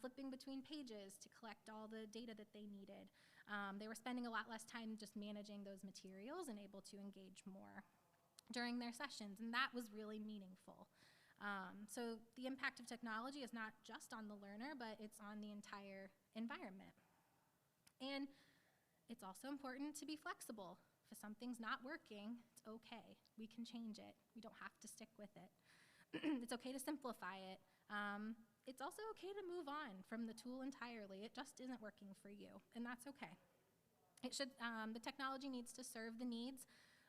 flipping between pages to collect all the data that they needed. They were spending a lot less time just managing those materials and able to engage more during their sessions, and that was really meaningful. So the impact of technology is not just on the learner, but it's on the entire environment. And it's also important to be flexible. If something's not working, it's okay. We can change it. We don't have to stick with it. It's okay to simplify it. It's also okay to move on from the tool entirely. It just isn't working for you, and that's okay. The technology needs to serve the needs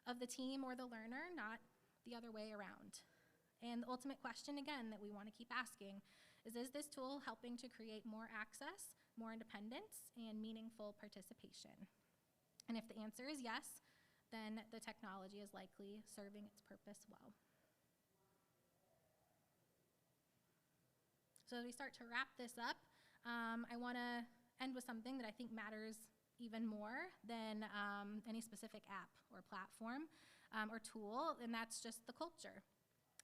of the team or the learner, not the other way around. And the ultimate question, again, that we want to keep asking is this tool helping to create more access, more independence, and meaningful participation? And if the answer is yes, then the technology is likely serving its purpose well. So as we start to wrap this up, I want to end with something that I think matters even more than any specific app or platform or tool, and that's just the culture.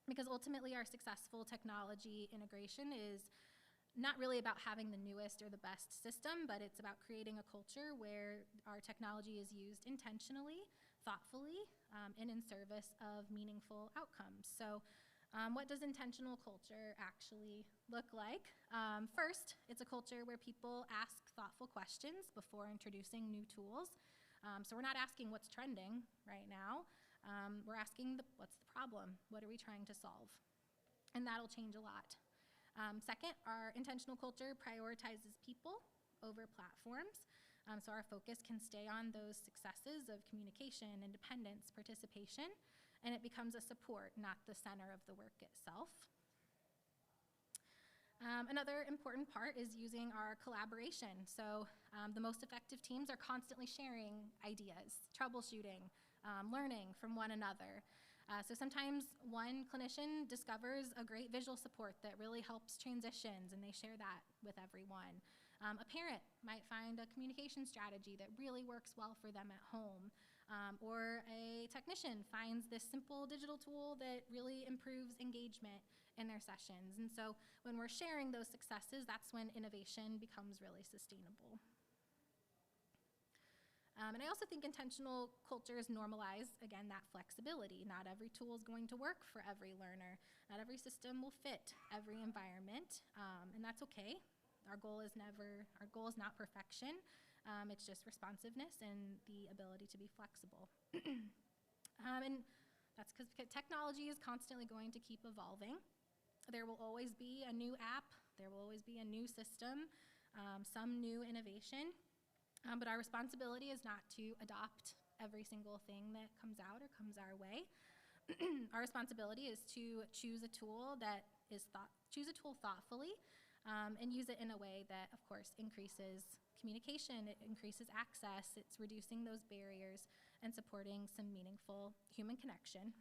Because ultimately our successful technology integration is not really about having the newest or the best system, but it's about creating a culture where our technology is used intentionally, thoughtfully, and in service of meaningful outcomes. So what does intentional culture actually look like? First, it's a culture where people ask thoughtful questions before introducing new tools. So we're not asking what's trending right now. We're asking what's the problem? What are we trying to solve? And that'll change a lot. Second, our intentional culture prioritizes people over platforms. So our focus can stay on those successes of communication, independence, participation, and it becomes a support, not the center of the work itself. Another important part is using our collaboration. So the most effective teams are constantly sharing ideas, troubleshooting, learning from one another. So sometimes one clinician discovers a great visual support that really helps transitions, and they share that with everyone. A parent might find a communication strategy that really works well for them at home. Or a technician finds this simple digital tool that really improves engagement in their sessions. And so when we're sharing those successes, that's when innovation becomes really sustainable. And I also think intentional cultures normalize, again, that flexibility. Not every tool is going to work for every learner. Not every system will fit every environment, and that's okay. Our goal is not perfection. It's just responsiveness and the ability to be flexible. And that's because technology is constantly going to keep evolving. There will always be a new app. There will always be a new system, some new innovation. But our responsibility is not to adopt every single thing that comes out or comes our way. Our responsibility is to choose a tool thoughtfully, and use it in a way that, of course, increases communication, it increases access, it's reducing those barriers, and supporting some meaningful human connection.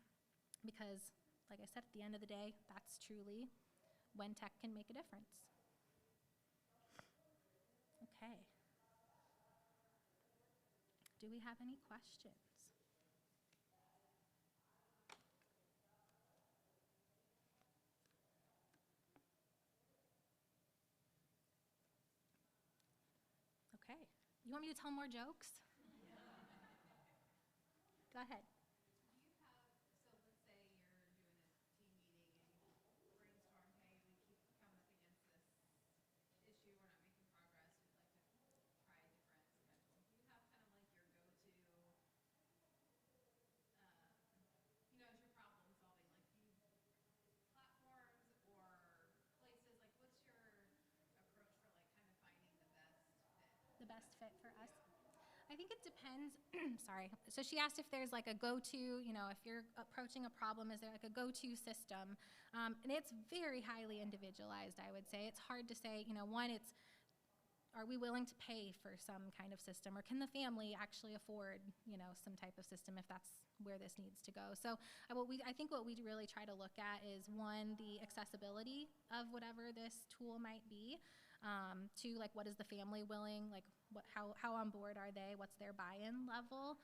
Because, like I said, at the end of the day, that's truly when tech can make a difference. Okay. Do we have any questions? Okay. You want me to tell more jokes? Go ahead. Do you have, so let's say I think it depends. Sorry. So she asked if there's like a go-to, if you're approaching a problem, is there like a go-to system? And it's very highly individualized, I would say. It's hard to say, one, are we willing to pay for some kind of system, or can the family actually afford, some type of system if that's where this needs to go? So I think what we really try to look at is, one, the accessibility of whatever this tool might be. Two, like, what is the family willing, like how on board are they? What's their buy-in level?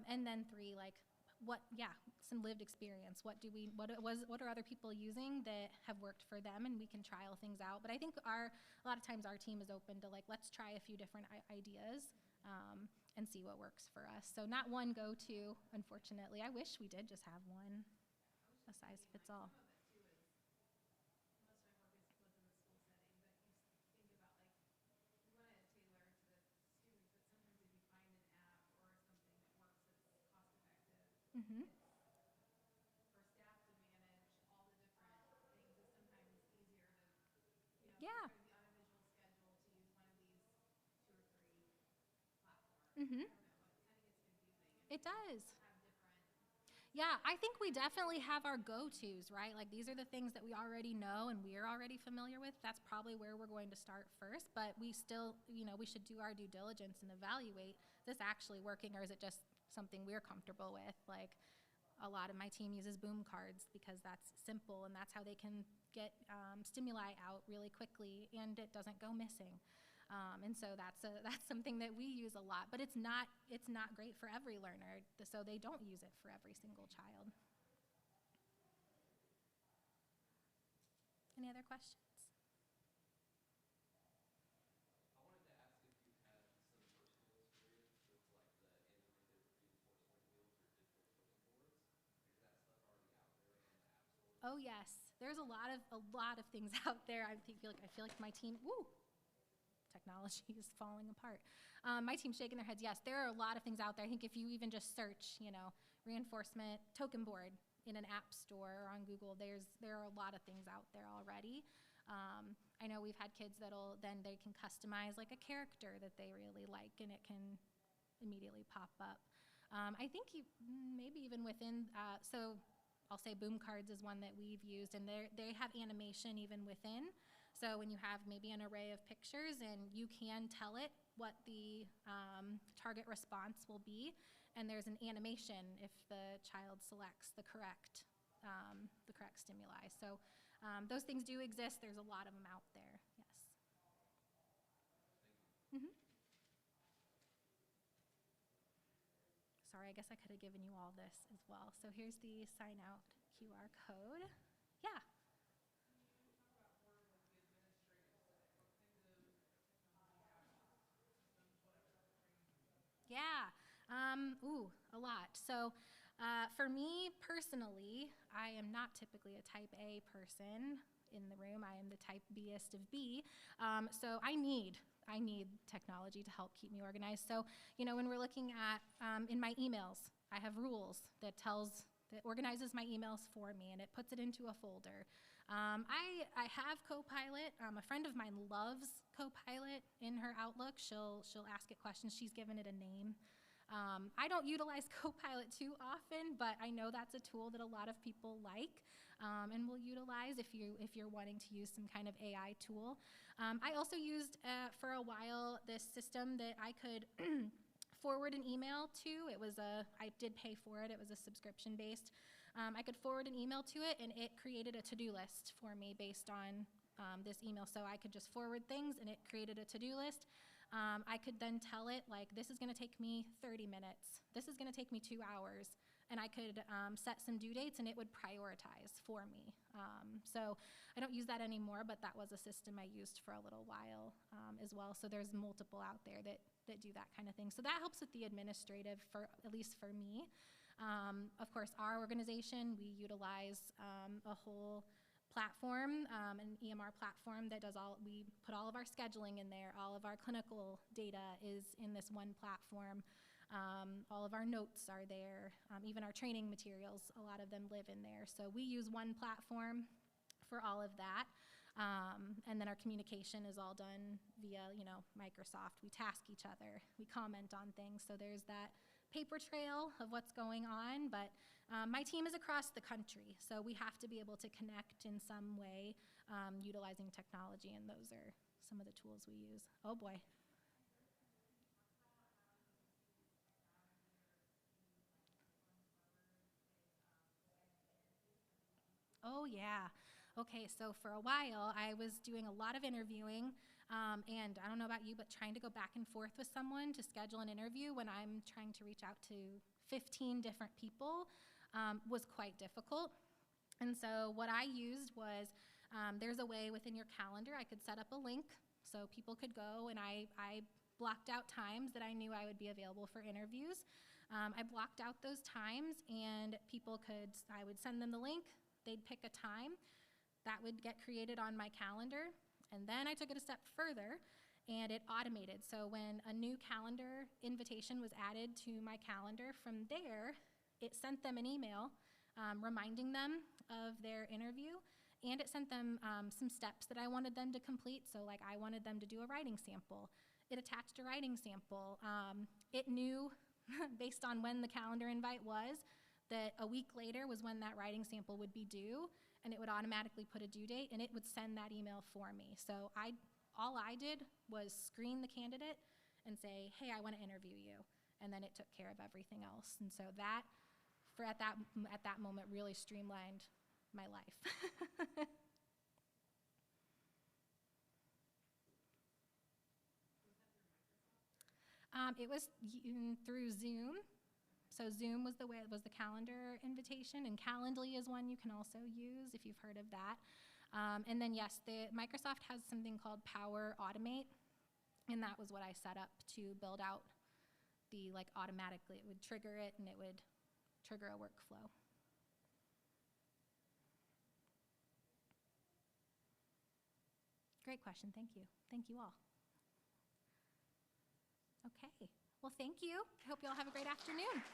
And then three, like, some lived experience. What are other people using that have worked for them, and we can trial things out. But I think a lot of times our team is open to, like, let's try a few different ideas and see what works for us. So not one go-to, unfortunately. I wish we did just have one, a size fits all. Mm-hmm. Yeah. Mm-hmm. It does. Yeah, I think we definitely have our go-tos, right? Like, these are the things that we already know and we're already familiar with. That's probably where we're going to start first, but we still, we should do our due diligence and evaluate, is this actually working, or is it just something we're comfortable with? Like, a lot of my team uses boom cards because that's simple and that's how they can get stimuli out really quickly and it doesn't go missing. And so that's something that we use a lot, but it's not great for every learner, so they don't use it for every single child. Any other questions? I wanted to ask if you had some personal experience with like the animated reinforcement wheels or digital token boards. Is that stuff already out there on the App Store? Oh yes, there's a lot of things out there. I feel like my team. Woo! Technology is falling apart. My team's shaking their heads. Yes, there are a lot of things out there. I think if you even just search, reinforcement token board in an app store or on Google, there are a lot of things out there already. I know we've had kids they can customize like a character that they really like, and it can immediately pop up. I think maybe even within, so I'll say boom cards is one that we've used, and they have animation even within. So when you have maybe an array of pictures and you can tell it what the target response will be, and there's an animation if the child selects the correct stimuli. So those things do exist. There's a lot of them out there, yes. Mm-hmm. Sorry, I guess I could have given you all this as well. So here's the sign out QR code. Yeah. Yeah, a lot. So for me personally, I am not typically a type A person in the room. I am the type Bist of B. So I need technology to help keep me organized. So, when we're looking at, in my emails, I have rules that organizes my emails for me, and it puts it into a folder. I have Copilot. A friend of mine loves Copilot in her Outlook. She'll ask it questions. She's given it a name. I don't utilize Copilot too often, but I know that's a tool that a lot of people like and will utilize if you're wanting to use some kind of AI tool. I also used for a while this system that I could forward an email to. I did pay for it. It was a subscription based. I could forward an email to it, and it created a to-do list for me based on this email. So I could just forward things, and it created a to-do list. I could then tell it, like, this is going to take me 30 minutes. This is going to take me 2 hours. And I could set some due dates, and it would prioritize for me. So I don't use that anymore, but that was a system I used for a little while as well. So there's multiple out there that do that kind of thing. So that helps with the administrative, at least for me. Of course, our organization, we utilize a whole platform, an EMR platform that we put all of our scheduling in there. All of our clinical data is in this one platform. All of our notes are there. Even our training materials, a lot of them live in there. So we use one platform for all of that. And then our communication is all done via, Microsoft. We task each other. We comment on things. So there's that paper trail of what's going on. But my team is across the country, so we have to be able to connect in some way utilizing technology, and those are some of the tools we use. Oh, boy. Oh, yeah. Okay, so for a while, I was doing a lot of interviewing, and I don't know about you, but trying to go back and forth with someone to schedule an interview when I'm trying to reach out to 15 different people was quite difficult. And so what I used was there's a way within your calendar I could set up a link so people could go, and I blocked out times that I knew I would be available for interviews. I blocked out those times, and I would send them the link, they'd pick a time, that would get created on my calendar, and then I took it a step further, and it automated. So when a new calendar invitation was added to my calendar, from there, it sent them an email reminding them of their interview, and it sent them some steps that I wanted them to complete. So like I wanted them to do a writing sample. It attached a writing sample. It knew, based on when the calendar invite was, that a week later was when that writing sample would be due, and it would automatically put a due date, and it would send that email for me. So all I did was screen the candidate and say, hey, I want to interview you, and then it took care of everything else. And so that, at that moment, really streamlined my life. It was through Zoom. So Zoom was the calendar invitation, and Calendly is one you can also use if you've heard of that. And then yes, Microsoft has something called Power Automate, and that was what I set up to build out automatically. It would trigger it, and it would trigger a workflow. Great question, thank you. Thank you all. Okay, well, thank you. I hope you all have a great afternoon.